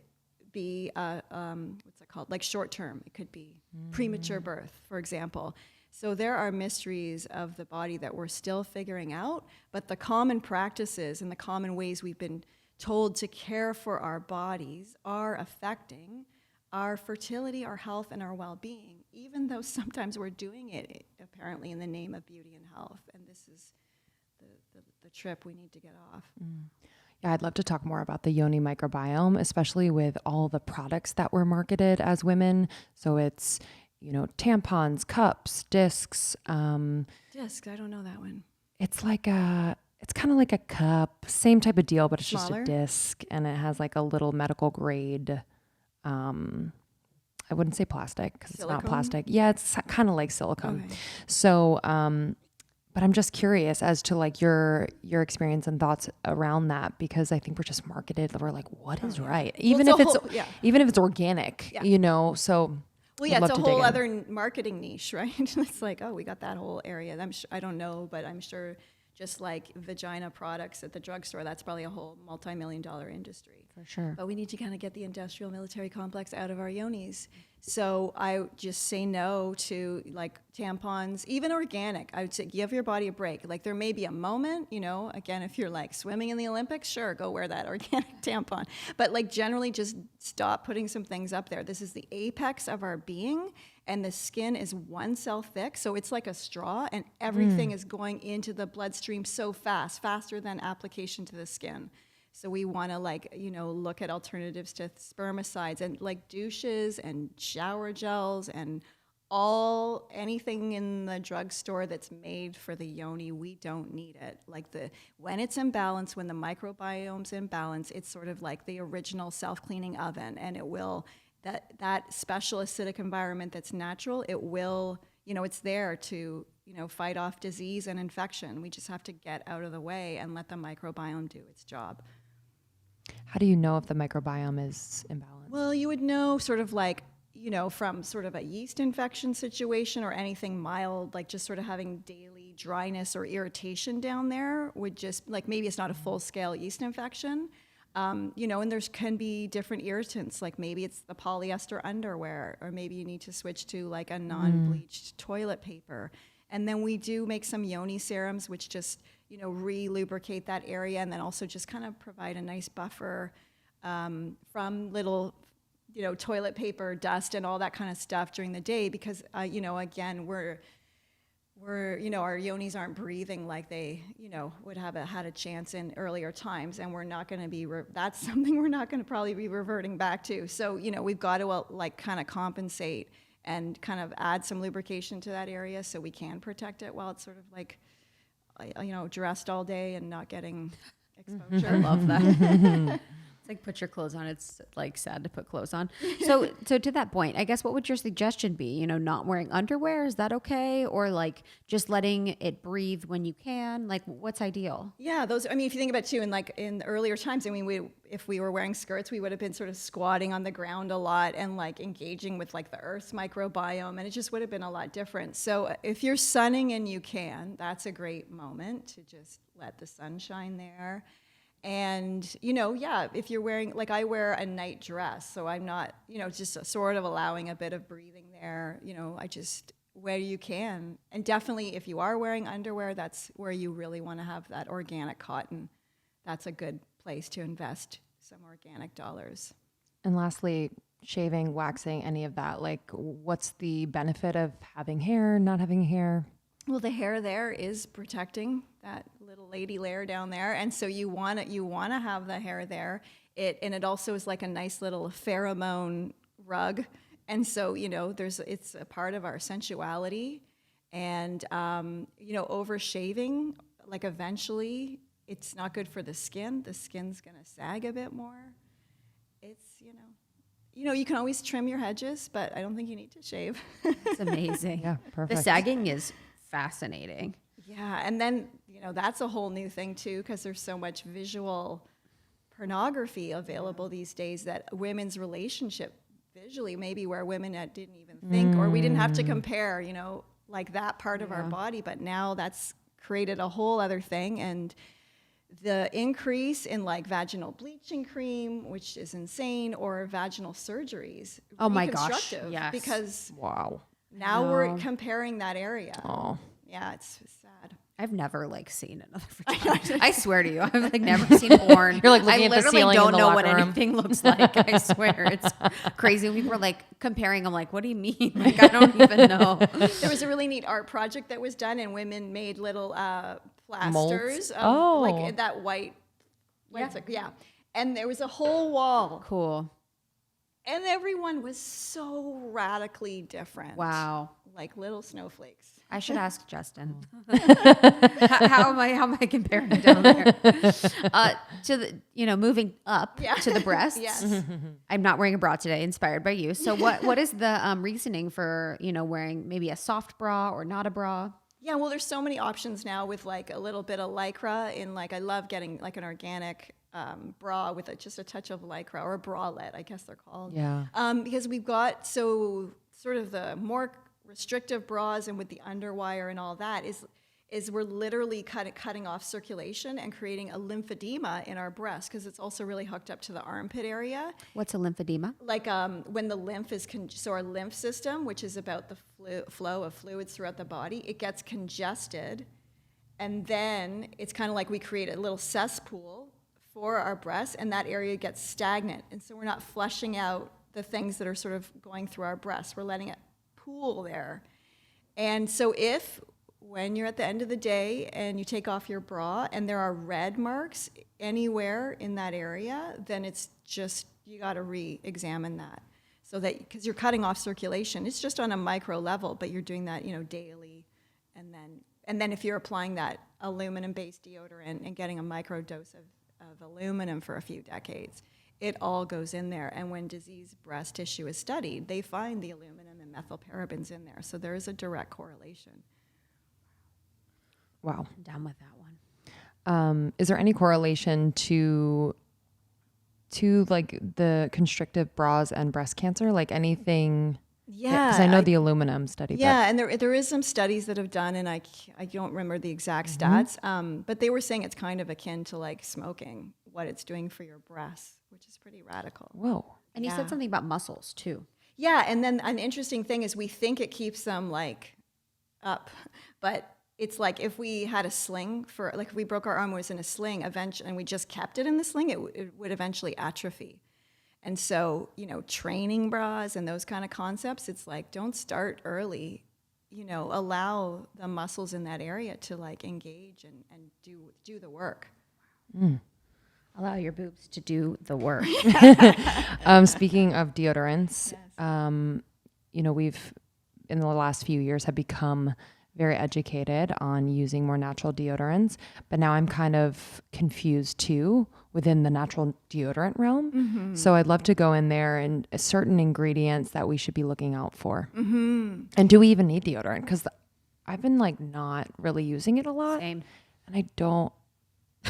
be what's it called, like short term. It could be premature birth, for example. So there are mysteries of the body that we're still figuring out, but the common practices and the common ways we've been told to care for our bodies are affecting our fertility, our health, and our well-being, even though sometimes we're doing it apparently in the name of beauty and health. And this is the trip we need to get off. Yeah, I'd love to talk more about the Yoni microbiome, especially with all the products that were marketed as women. So it's, tampons, cups, discs. Discs, I don't know that one. It's kind of like a cup, same type of deal, but it's Smaller? just a disc, and it has like a little medical grade, I wouldn't say plastic because it's not plastic. Yeah, it's kind of like silicone. Okay. So, but I'm just curious as to like your experience and thoughts around that, because I think we're just marketed. We're like, what is right? Even if it's organic, so. Well, yeah, it's a whole other marketing niche, right? It's like, oh, we got that whole area. I don't know, but I'm sure just like vagina products at the drugstore, that's probably a whole multi-million-dollar industry. For sure. But we need to kind of get the industrial military complex out of our yonis. So I just say no to like tampons, even organic. I would say give your body a break. Like there may be a moment, again, if you're like swimming in the Olympics, sure, go wear that organic tampon. But like generally just stop putting some things up there. This is the apex of our being, and the skin is 1 cell thick. So it's like a straw, and everything is going into the bloodstream so fast, faster than application to the skin. So we want to look at alternatives to spermicides, and like douches and shower gels and anything in the drugstore that's made for the yoni, we don't need it. Like when it's in balance, when the microbiome's in balance, it's sort of like the original self-cleaning oven, and it will, that special acidic environment that's natural, it will, it's there to, fight off disease and infection. We just have to get out of the way and let the microbiome do its job. How do you know if the microbiome is imbalanced? Well, you would know sort of like, from sort of a yeast infection situation or anything mild, like just sort of having daily dryness or irritation down there would just, like maybe it's not a full-scale yeast infection, and there's can be different irritants, like maybe it's the polyester underwear, or maybe you need to switch to like a non-bleached toilet paper. And then we do make some yoni serums, which just, re-lubricate that area, and then also just kind of provide a nice buffer from little, toilet paper dust and all that kind of stuff during the day, because, again, we're our yonis aren't breathing like they, would have had a chance in earlier times, and we're not going to be, that's something we're not going to probably be reverting back to. So, we've got to kind of compensate and kind of add some lubrication to that area so we can protect it while it's sort of like, dressed all day and not getting exposure. I love that. It's like put your clothes on. It's like sad to put clothes on. So to that point, I guess what would your suggestion be? Not wearing underwear, is that okay? Or like just letting it breathe when you can? Like what's ideal? Yeah, if you think about it too, in earlier times, if we were wearing skirts, we would have been sort of squatting on the ground a lot and like engaging with like the earth's microbiome, and it just would have been a lot different. So if you're sunning and you can, that's a great moment to just let the sun shine there. And, if you're wearing, like I wear a night dress, so I'm not, just sort of allowing a bit of breathing there, I just, where you can. And definitely if you are wearing underwear, that's where you really want to have that organic cotton. That's a good place to invest some organic dollars. And lastly, shaving, waxing, any of that? Like, what's the benefit of having hair, not having hair? Well, the hair there is protecting that little lady layer down there, and so you want to have the hair there. It also is like a nice little pheromone rug, and so it's a part of our sensuality, and over shaving, like eventually it's not good for the skin. The skin's gonna sag a bit more. It's you can always trim your hedges, but I don't think you need to shave. It's amazing. Yeah, perfect. The sagging is fascinating. Yeah, and then that's a whole new thing too, because there's so much visual pornography available these days that women's relationship visually, maybe where women didn't even think, or we didn't have to compare, like that part of our body, but now that's created a whole other thing. And the increase in like vaginal bleaching cream, which is insane, or vaginal surgeries. Oh my gosh, reconstructive, yes. Because Wow. now we're comparing that area. Oh. Yeah, it's sad. I've never seen another vagina. I swear to you, I've never seen porn. You're like looking at the literally ceiling don't in the know locker what room. anything looks like. I swear, it's crazy. We were like comparing. I'm like, what do you mean? Like, I don't even know. There was a really neat art project that was done, and women made little plasters of Oh. like that white. Yeah, and there was a whole wall, Cool. and everyone was so radically different. Wow. Like little snowflakes. I should ask Justin. how am I comparing down there? To the moving up to the breasts. Yes. I'm not wearing a bra today, inspired by you. So what is the reasoning for wearing maybe a soft bra or not a bra? Yeah, well, there's so many options now with like a little bit of Lycra in like, I love getting like an organic bra with just a touch of Lycra, or a bralette, I guess they're called. Yeah. Because we've got sort of the more restrictive bras and with the underwire and all that is we're literally cutting off circulation and creating a lymphedema in our breast, because it's also really hooked up to the armpit area. What's a lymphedema? Like when the lymph is, so our lymph system, which is about the flow of fluids throughout the body, it gets congested. And then it's kind of like we create a little cesspool for our breasts, and that area gets stagnant. And so we're not flushing out the things that are sort of going through our breasts. We're letting it pool there. And so when you're at the end of the day and you take off your bra and there are red marks anywhere in that area, then it's just, you got to re-examine that. So that, because you're cutting off circulation, it's just on a micro level, but you're doing that, daily. And then if you're applying that aluminum-based deodorant and getting a micro dose of aluminum for a few decades, it all goes in there. And when diseased breast tissue is studied, they find the aluminum and methylparabens in there. So there is a direct correlation. Wow. I'm down with that one. Is there any correlation to like the constrictive bras and breast cancer? Like anything? Yeah. Because I know the aluminum study. Yeah, and there is some studies that have done, and I don't remember the exact stats, but they were saying it's kind of akin to like smoking, what it's doing for your breasts, which is pretty radical. Whoa. And you said something about muscles too. Yeah, and then an interesting thing is we think it keeps them like up, but it's like if we had a sling if we broke our arm, was in a sling, eventually, and we just kept it in the sling, it would eventually atrophy. And so, training bras and those kind of concepts, it's like, don't start early, allow the muscles in that area to like engage and do the work. Allow your boobs to do the work. Speaking of deodorants, we've in the last few years have become very educated on using more natural deodorants, but now I'm kind of confused too within the natural deodorant realm. Mm-hmm. So I'd love to go in there and certain ingredients that we should be looking out for. Mm-hmm. And do we even need deodorant? Because I've been like not really using it a lot. Same. And I don't,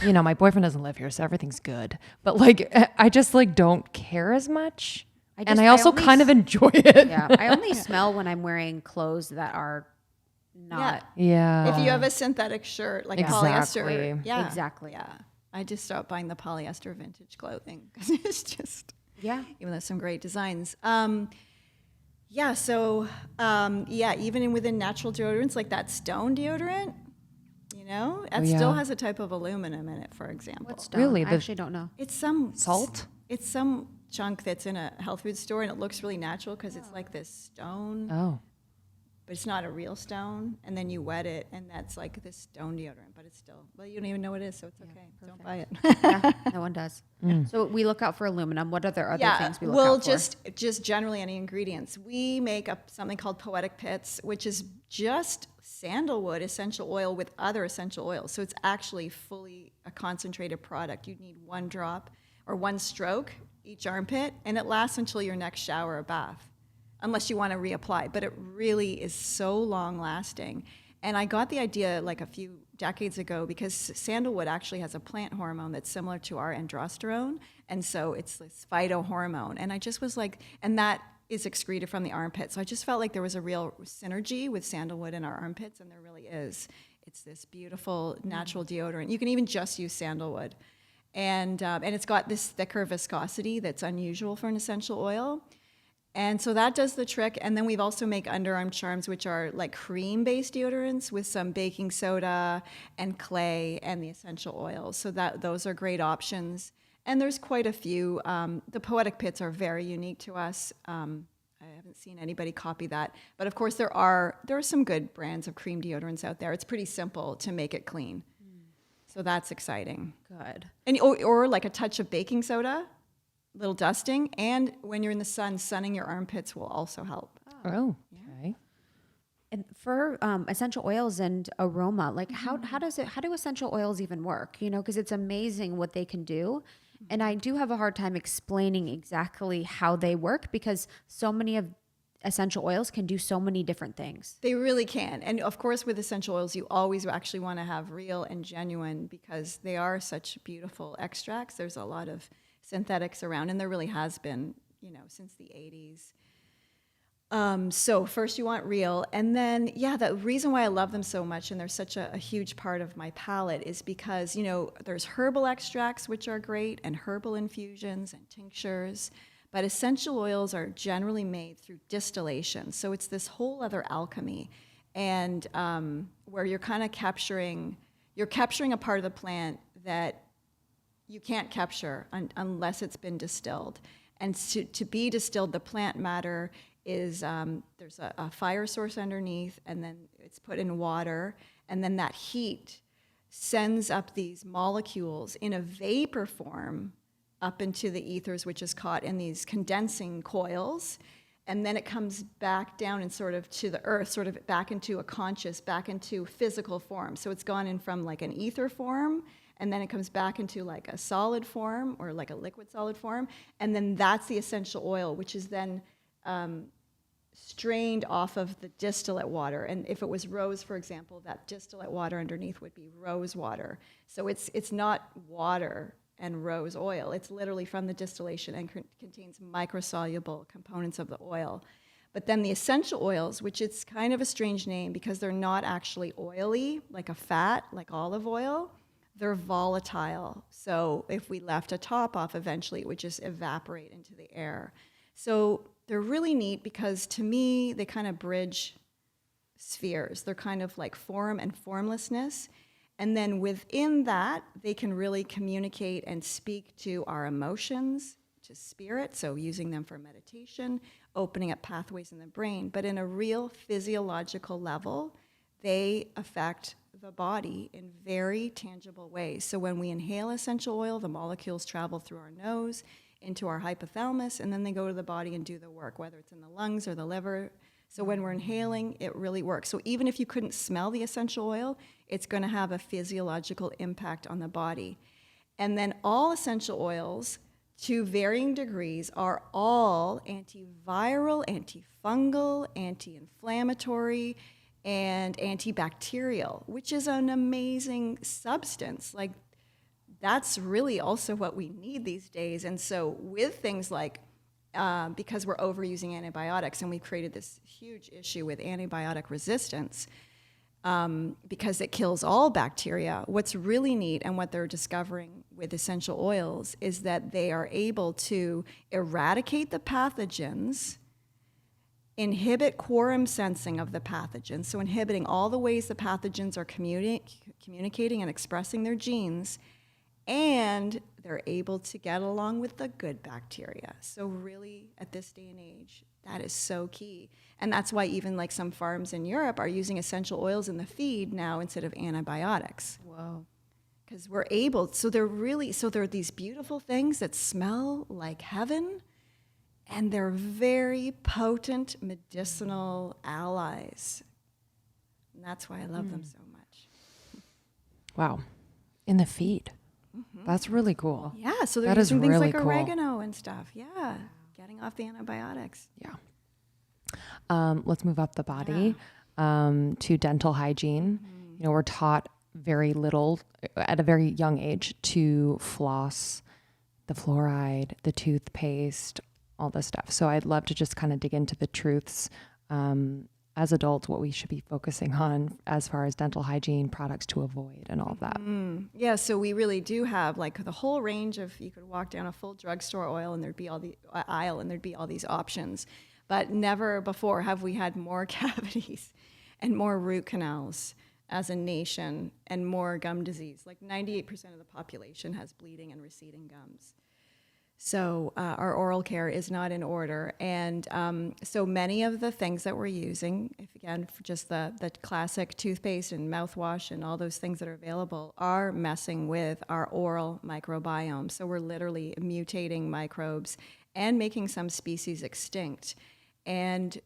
my boyfriend doesn't live here, so everything's good. But like, I just like don't care as much. I also kind of enjoy it. Yeah. I only smell when I'm wearing clothes that are not. Yeah. If you have a synthetic shirt, like polyester. Yeah. Exactly. Yeah. I just stopped buying the polyester vintage clothing because it's just, even though there's some great designs. Even within natural deodorants, like that Stone deodorant, that still has a type of aluminum in it, for example. What's stone? Really? I actually don't know. It's some salt? It's some chunk that's in a health food store, and it looks really natural because it's like this stone. Oh. But it's not a real stone, and then you wet it, and that's like this stone deodorant, but it's still, well, you don't even know what it is, so it's okay. Don't buy it. Yeah, no one does. So we look out for aluminum. What other things we look out for? Just generally any ingredients. We make up something called Poetic Pits, which is just sandalwood essential oil with other essential oils. So it's actually fully a concentrated product. You need 1 drop or 1 stroke each armpit, and it lasts until your next shower or bath, unless you want to reapply. But it really is so long lasting. And I got the idea like a few decades ago because sandalwood actually has a plant hormone that's similar to our androsterone. And so it's this phytohormone. And I just was like, and that is excreted from the armpit. So I just felt like there was a real synergy with sandalwood in our armpits, and there really is. It's this beautiful natural deodorant. You can even just use sandalwood. And it's got this thicker viscosity that's unusual for an essential oil. And so that does the trick. And then we've also make underarm charms, which are like cream-based deodorants with some baking soda and clay and the essential oils. So those are great options. And there's quite a few. The Poetic Pits are very unique to us. I haven't seen anybody copy that. But of course, there are some good brands of cream deodorants out there. It's pretty simple to make it clean. So that's exciting. Good. And or like a touch of baking soda. Little dusting, and when you're in the sun, sunning your armpits will also help. Oh, okay. And for essential oils and aroma, like how do essential oils even work? You know, because it's amazing what they can do. And I do have a hard time explaining exactly how they work because so many of essential oils can do so many different things. They really can. And of course, with essential oils, you always actually want to have real and genuine because they are such beautiful extracts. There's a lot of synthetics around, and there really has been, since the 80s. So first you want real, and then, the reason why I love them so much, and they're such a huge part of my palette, is because, there's herbal extracts, which are great, and herbal infusions and tinctures, but essential oils are generally made through distillation. So it's this whole other alchemy, and where you're kind of capturing a part of the plant that you can't capture unless it's been distilled. And to be distilled, the plant matter is, there's a fire source underneath, and then it's put in water, and then that heat sends up these molecules in a vapor form up into the ethers, which is caught in these condensing coils, and then it comes back down and sort of to the earth, sort of back into back into physical form. So it's gone in from like an ether form, and then it comes back into like a solid form or like a liquid solid form. And then that's the essential oil, which is then strained off of the distillate water. And if it was rose, for example, that distillate water underneath would be rose water. So it's not water and rose oil. It's literally from the distillation and contains microsoluble components of the oil. But then the essential oils, which it's kind of a strange name because they're not actually oily, like a fat, like olive oil. They're volatile. So if we left a top off, eventually it would just evaporate into the air. So they're really neat because to me, they kind of bridge spheres. They're kind of like form and formlessness. And then within that, they can really communicate and speak to our emotions, to spirit. So using them for meditation, opening up pathways in the brain. But in a real physiological level, they affect the body in very tangible ways. So when we inhale essential oil, the molecules travel through our nose into our hypothalamus, and then they go to the body and do the work, whether it's in the lungs or the liver. So when we're inhaling, it really works. So even if you couldn't smell the essential oil, it's going to have a physiological impact on the body. And then all essential oils, to varying degrees, are all antiviral, antifungal, anti-inflammatory, and antibacterial, which is an amazing substance. Like, that's really also what we need these days. And so with things like, because we're overusing antibiotics, and we've created this huge issue with antibiotic resistance, because it kills all bacteria, what's really neat and what they're discovering with essential oils is that they are able to eradicate the pathogens, inhibit quorum sensing of the pathogens, so inhibiting all the ways the pathogens are communicating and expressing their genes, and they're able to get along with the good bacteria. So really, at this day and age, that is so key. And that's why even like some farms in Europe are using essential oils in the feed now instead of antibiotics. Whoa. Because we're able, so they're these beautiful things that smell like heaven, and they're very potent medicinal allies. And that's why I love them so much. Wow. In the feed. That's really cool. Yeah, so they're That is using things really like cool. oregano and stuff. Yeah, getting off the antibiotics. Yeah. Let's move up the body to dental hygiene. You know, we're taught very little at a very young age to floss, the fluoride, the toothpaste, all this stuff. So I'd love to just kind of dig into the truths as adults, what we should be focusing on as far as dental hygiene products to avoid and all of that. Yeah, so we really do have like the whole range of, you could walk down a full drugstore oil and there'd be all the aisle and there'd be all these options. But never before have we had more cavities and more root canals as a nation and more gum disease. Like 98% of the population has bleeding and receding gums. So our oral care is not in order. And so many of the things that we're using, if again, for just the classic toothpaste and mouthwash and all those things that are available, are messing with our oral microbiome. So we're literally mutating microbes and making some species extinct. And,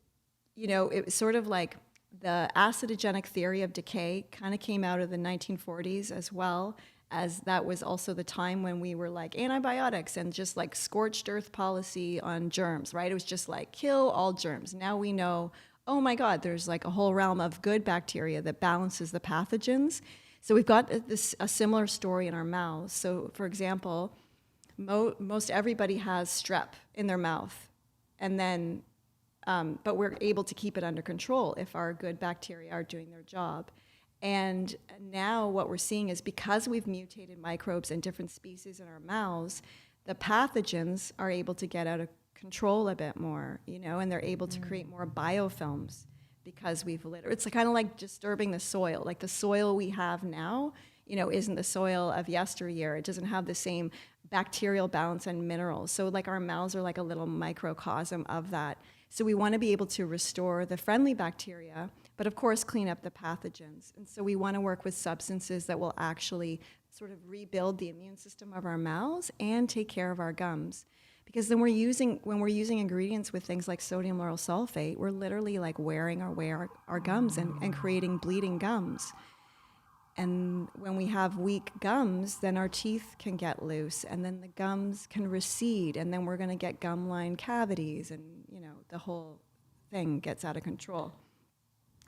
you know, it was sort of like the acidogenic theory of decay kind of came out of the 1940s as well, as that was also the time when we were like antibiotics and just like scorched earth policy on germs, right? It was just like kill all germs. Now we know, oh my God, there's like a whole realm of good bacteria that balances the pathogens. So we've got a similar story in our mouths. So for example, most everybody has strep in their mouth, and then, but we're able to keep it under control if our good bacteria are doing their job. And now what we're seeing is because we've mutated microbes and different species in our mouths, the pathogens are able to get out of control a bit more, you know, and they're able to create more biofilms because we've it's kind of like disturbing the soil. Like the soil we have now, you know, isn't the soil of yesteryear. It doesn't have the same bacterial balance and minerals. So like our mouths are like a little microcosm of that. So we want to be able to restore the friendly bacteria, but of course clean up the pathogens. And so we want to work with substances that will actually sort of rebuild the immune system of our mouths and take care of our gums. Because then when we're using ingredients with things like sodium lauryl sulfate, we're literally like wearing away our gums and creating bleeding gums. And when we have weak gums, then our teeth can get loose, and then the gums can recede, and then we're going to get gum line cavities, and you know the whole thing gets out of control.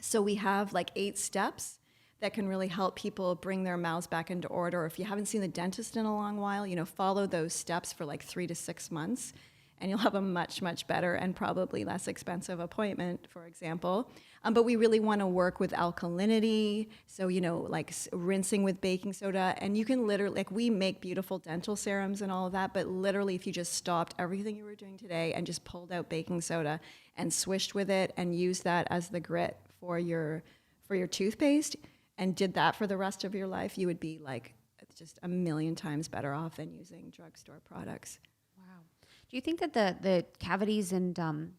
So we have like 8 steps that can really help people bring their mouths back into order. Or if you haven't seen the dentist in a long while, you know, follow those steps for like 3 to 6 months, and you'll have a much, much better and probably less expensive appointment, for example. But we really want to work with alkalinity. So, you know, like rinsing with baking soda. And you can literally, like we make beautiful dental serums and all of that, but literally if you just stopped everything you were doing today and just pulled out baking soda and swished with it and used that as the grit for your toothpaste and did that for the rest of your life, you would be like just a million times better off than using drugstore products. Do you think that the cavities and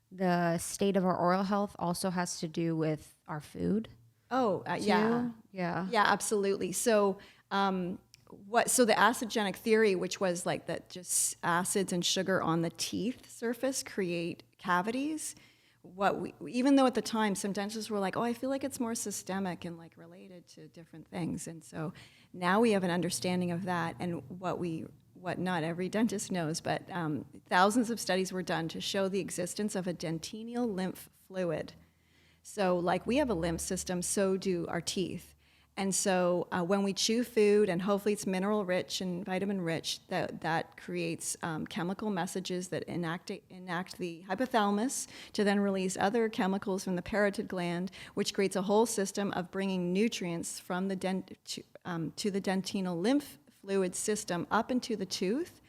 the state of our oral health also has to do with our food? Oh, yeah. Yeah, absolutely. So, so the acidogenic theory, which was like that just acids and sugar on the teeth surface create cavities. Even though at the time some dentists were like, oh, I feel like it's more systemic and like related to different things. And so now we have an understanding of that, and what not every dentist knows, but thousands of studies were done to show the existence of a dentinal lymph fluid. So like we have a lymph system, so do our teeth. And so when we chew food, and hopefully it's mineral rich and vitamin rich, that creates chemical messages that enact the hypothalamus to then release other chemicals from the parotid gland, which creates a whole system of bringing nutrients from the to the dentinal lymph fluid system up into the tooth.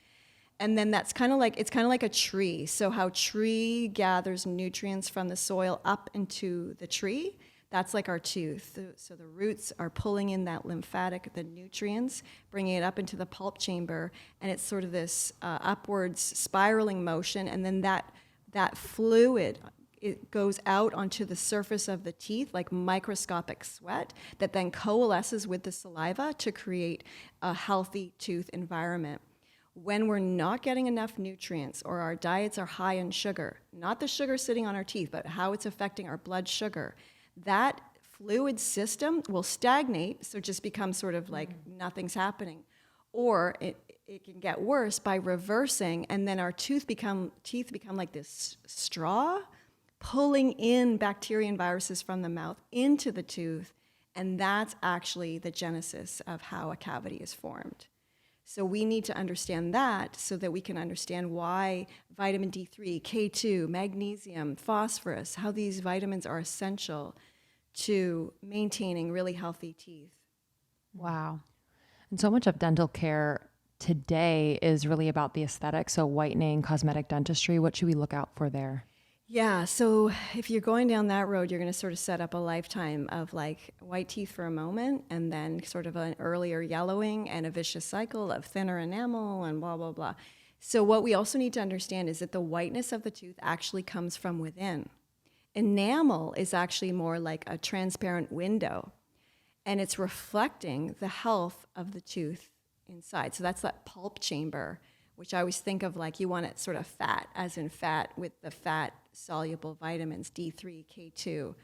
And then it's kind of like a tree. So how tree gathers nutrients from the soil up into the tree, That's like our tooth. So the roots are pulling in that lymphatic, the nutrients, bringing it up into the pulp chamber, and it's sort of this upwards spiraling motion, and then that fluid, it goes out onto the surface of the teeth like microscopic sweat that then coalesces with the saliva to create a healthy tooth environment. When we're not getting enough nutrients or our diets are high in sugar, not the sugar sitting on our teeth, but how it's affecting our blood sugar, that fluid system will stagnate, so just become sort of like nothing's happening. Or it can get worse by reversing, and then our teeth become like this straw, pulling in bacteria and viruses from the mouth into the tooth, and that's actually the genesis of how a cavity is formed. So we need to understand that so that we can understand why vitamin D3, K2, magnesium, phosphorus, how these vitamins are essential to maintaining really healthy teeth. Wow. And so much of dental care today is really about the aesthetic. So whitening, cosmetic dentistry, what should we look out for there? Yeah, so if you're going down that road, you're going to sort of set up a lifetime of like white teeth for a moment, and then sort of an earlier yellowing and a vicious cycle of thinner enamel and blah, blah, blah. So what we also need to understand is that the whiteness of the tooth actually comes from within. Enamel is actually more like a transparent window, and it's reflecting the health of the tooth inside. So that's that pulp chamber, which I always think of like you want it sort of fat, as in fat with the fat soluble vitamins, D3, K2,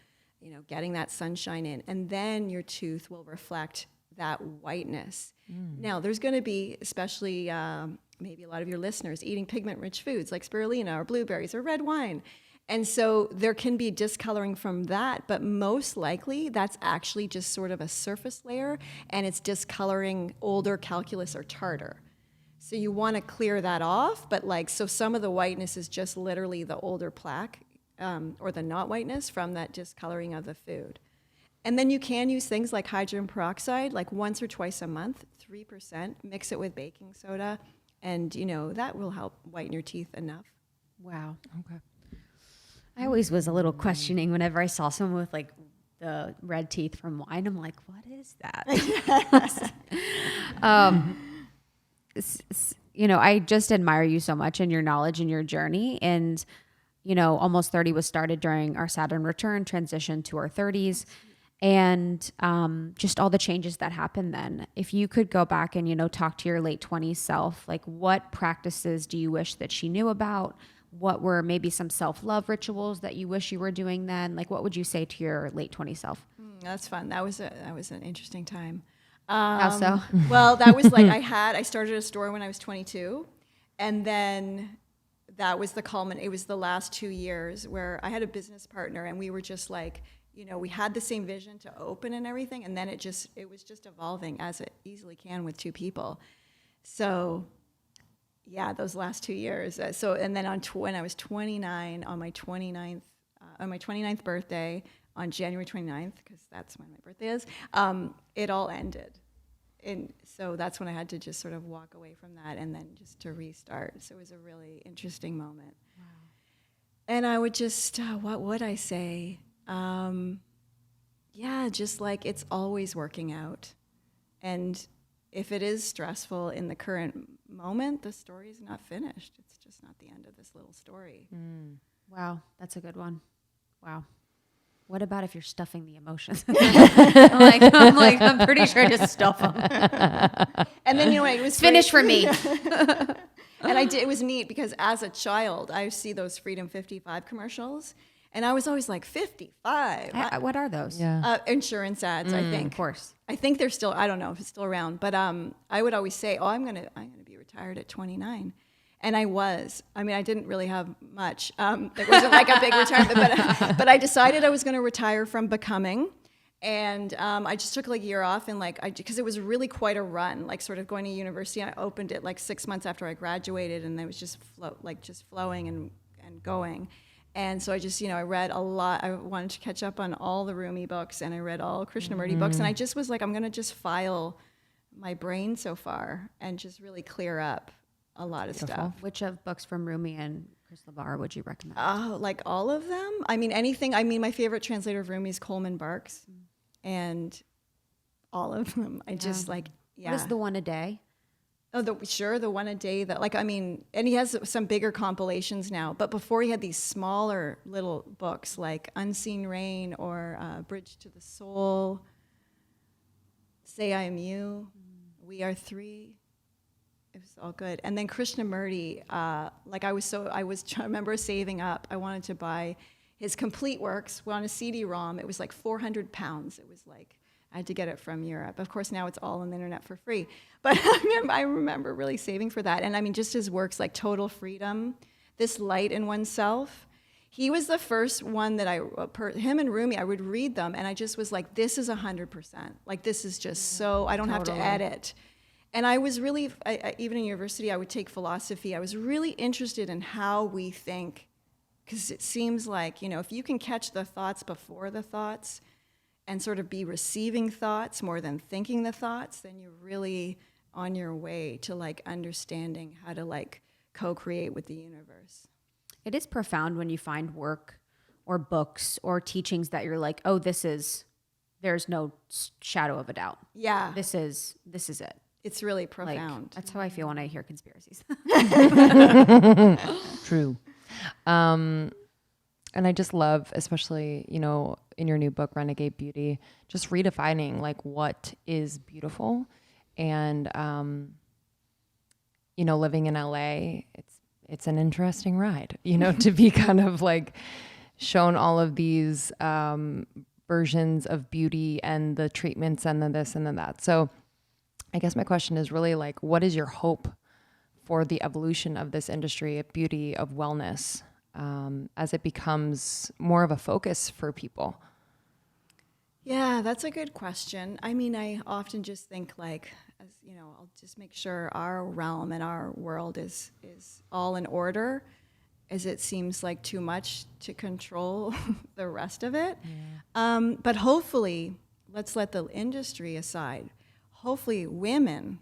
getting that sunshine in. And then your tooth will reflect that whiteness. Now, there's going to be, especially maybe a lot of your listeners, eating pigment-rich foods like spirulina or blueberries or red wine. And so there can be discoloring from that, but most likely that's actually just sort of a surface layer, and it's discoloring older calculus or tartar. So you want to clear that off, but so some of the whiteness is just literally the older plaque or the not whiteness from that discoloring of the food. And then you can use things like hydrogen peroxide, like once or twice a month, 3%, mix it with baking soda, and that will help whiten your teeth enough. Wow. Okay. I always was a little questioning whenever I saw someone with like the red teeth from wine. I'm like, what is that? I just admire you so much and your knowledge and your journey. And, almost 30 was started during our Saturn return transition to our 30s. And just all the changes that happened then. If you could go back and, talk to your late 20s self, like what practices do you wish that she knew about? What were maybe some self-love rituals that you wish you were doing then? Like, what would you say to your late 20s self? That's fun. That was an interesting time. How so? Well, that was like I started a store when I was 22, and then that was the culminant. It was the last 2 years where I had a business partner, and we were just like, we had the same vision to open and everything, and then it was just evolving as it easily can with two people. So, yeah, those last 2 years. And then when I was 29, on my 29th birthday, on January 29th, because that's when my birthday is, it all ended. And so that's when I had to just sort of walk away from that and then just to restart. So it was a really interesting moment. Wow. And I would just, what would I say? Just like it's always working out. And if it is stressful in the current moment, the story is not finished. It's just not the end of this little story. Wow, that's a good one. Wow. What about if you're stuffing the emotions? I'm pretty sure just stuff them. And then it was finished for me. And it was neat because as a child, I see those Freedom 55 commercials, and I was always like 55. What are those? Yeah. Insurance ads, I think. Of course. I think they're still. I don't know if it's still around, but I would always say, "Oh, I'm gonna be retired at 29." And I was. I mean, I didn't really have much. It wasn't like a big retirement, but I decided I was going to retire from becoming. And I just took like a year off, and because it was really quite a run, like sort of going to university. I opened it like 6 months after I graduated, and it was just flowing and going. And so I just, I read a lot. I wanted to catch up on all the Rumi books, and I read all Krishnamurti books. And I just was like, I'm going to just file my brain so far and just really clear up a lot of stuff. Which of books from Rumi and crystal bar would you recommend? Like all of them. I mean, anything. I mean, my favorite translator of Rumi is Coleman Barks, and all of them. I just like. Yeah. What is the one a day? Oh, the one a day that like, I mean, and he has some bigger compilations now, but before he had these smaller little books like Unseen Rain or Bridge to the Soul, Say I Am You, We Are Three. It was all good. And then Krishnamurti, like I remember saving up. I wanted to buy his complete works on a CD-ROM. It was like 400 pounds. It was like, I had to get it from Europe. Of course, now it's all on the internet for free. But I remember really saving for that. And I mean, just his works like Total Freedom, This Light in Oneself. He was the first one that him and Rumi, I would read them and I just was like, this is 100%. Like, this is just so, I don't have to edit. And I was really, even in university, I would take philosophy. I was really interested in how we think, because it seems like, you know, if you can catch the thoughts before the thoughts, and sort of be receiving thoughts more than thinking the thoughts, then you're really on your way to like understanding how to like co-create with the universe. It is profound when you find work or books or teachings that you're like, oh, there's no shadow of a doubt. Yeah. This is it. It's really profound. Like, that's how I feel when I hear conspiracies. True. And I just love, especially, you know, in your new book, Renegade Beauty, just redefining like what is beautiful. And, you know, living in LA, it's an interesting ride, you know, to be kind of like shown all of these versions of beauty and the treatments and the this and the that. So I guess my question is really like, what is your hope for the evolution of this industry of beauty, of wellness? As it becomes more of a focus for people? Yeah, that's a good question. I mean, I often just think like, as you know, I'll just make sure our realm and our world is all in order, as it seems like too much to control the rest of it. Yeah. But hopefully, let's let the industry aside. Hopefully, women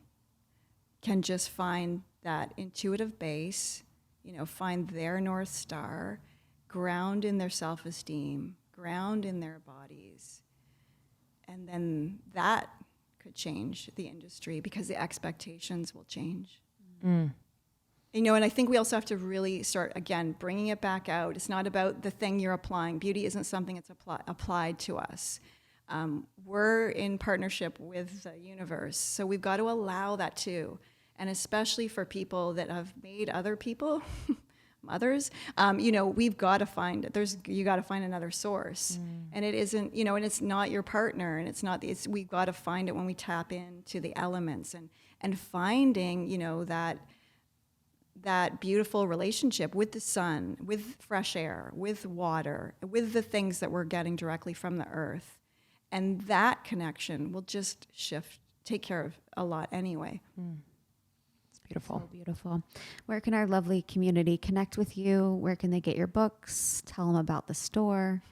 can just find that intuitive base, you know, find their North Star, ground in their self-esteem, ground in their bodies. And then that could change the industry because the expectations will change. Mm. You know, and I think we also have to really start, again, bringing it back out. It's not about the thing you're applying. Beauty isn't something that's applied to us. We're in partnership with the universe, so we've got to allow that too. And especially for people that have made other people, mothers, you know, we've got to find, you got to find another source. And it isn't, you know, and it's not your partner, and we've got to find it when we tap into the elements and finding, you know, that beautiful relationship with the sun, with fresh air, with water, with the things that we're getting directly from the earth. And that connection will just take care of a lot anyway. Beautiful. So beautiful. Where can our lovely community connect with you? Where can they get your books? Tell them about the store.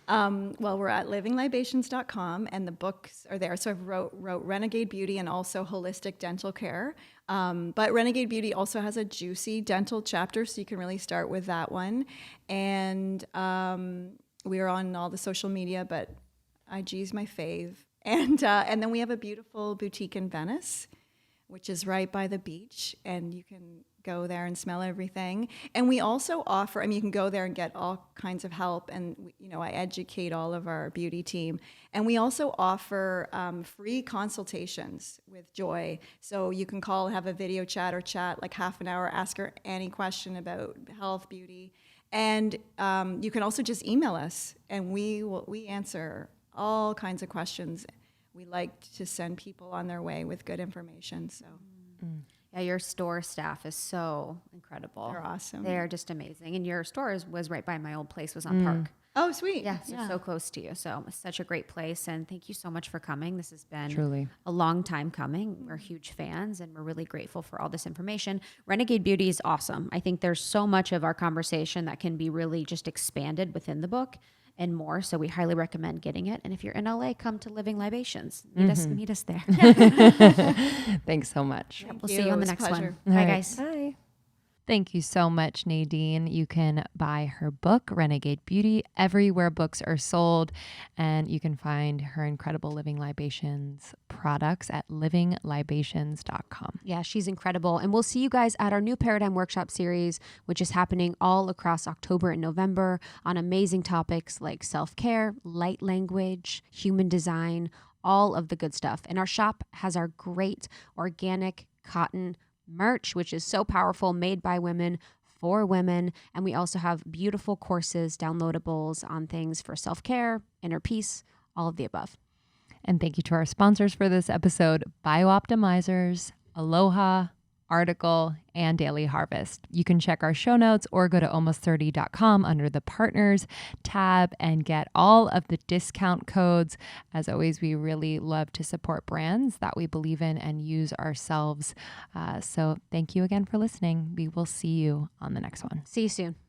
Well, we're at livinglibations.com, and the books are there. So I wrote Renegade Beauty and also Holistic Dental Care. But Renegade Beauty also has a juicy dental chapter, so you can really start with that one. And we are on all the social media, but IG is my fave. And then we have a beautiful boutique in Venice, which is right by the beach, and you can go there and smell everything. And we also offer, I mean, you can go there and get all kinds of help, and you know, I educate all of our beauty team. And we also offer free consultations with Joy. So you can call, have a video chat like half an hour, ask her any question about health, beauty. And you can also just email us, and we answer all kinds of questions. We like to send people on their way with good information. So, yeah, your store staff is so incredible. They're awesome. They are just amazing. And your store was right by my old place, was on Park. Oh, sweet. Yeah, so close to you. So it's such a great place. And thank you so much for coming. This has been truly a long time coming. We're huge fans, and we're really grateful for all this information. Renegade Beauty is awesome. I think there's so much of our conversation that can be really just expanded within the book and more. So we highly recommend getting it. And if you're in LA, come to Living Libations. Meet us there. Thanks so much. We'll see you on the next one. Pleasure. Bye, guys. Bye. Thank you so much, Nadine. You can buy her book, Renegade Beauty, everywhere books are sold. And you can find her incredible Living Libations products at livinglibations.com. Yeah, she's incredible. And we'll see you guys at our new Paradigm Workshop series, which is happening all across October and November on amazing topics like self-care, light language, human design, all of the good stuff. And our shop has our great organic cotton merch, which is so powerful, made by women for women. And we also have beautiful courses, downloadables on things for self-care, inner peace, all of the above. And thank you to our sponsors for this episode, BioOptimizers, Aloha, Article, and Daily Harvest. You can check our show notes or go to almost30.com under the partners tab and get all of the discount codes. As always, we really love to support brands that we believe in and use ourselves. So thank you again for listening. We will see you on the next one. See you soon.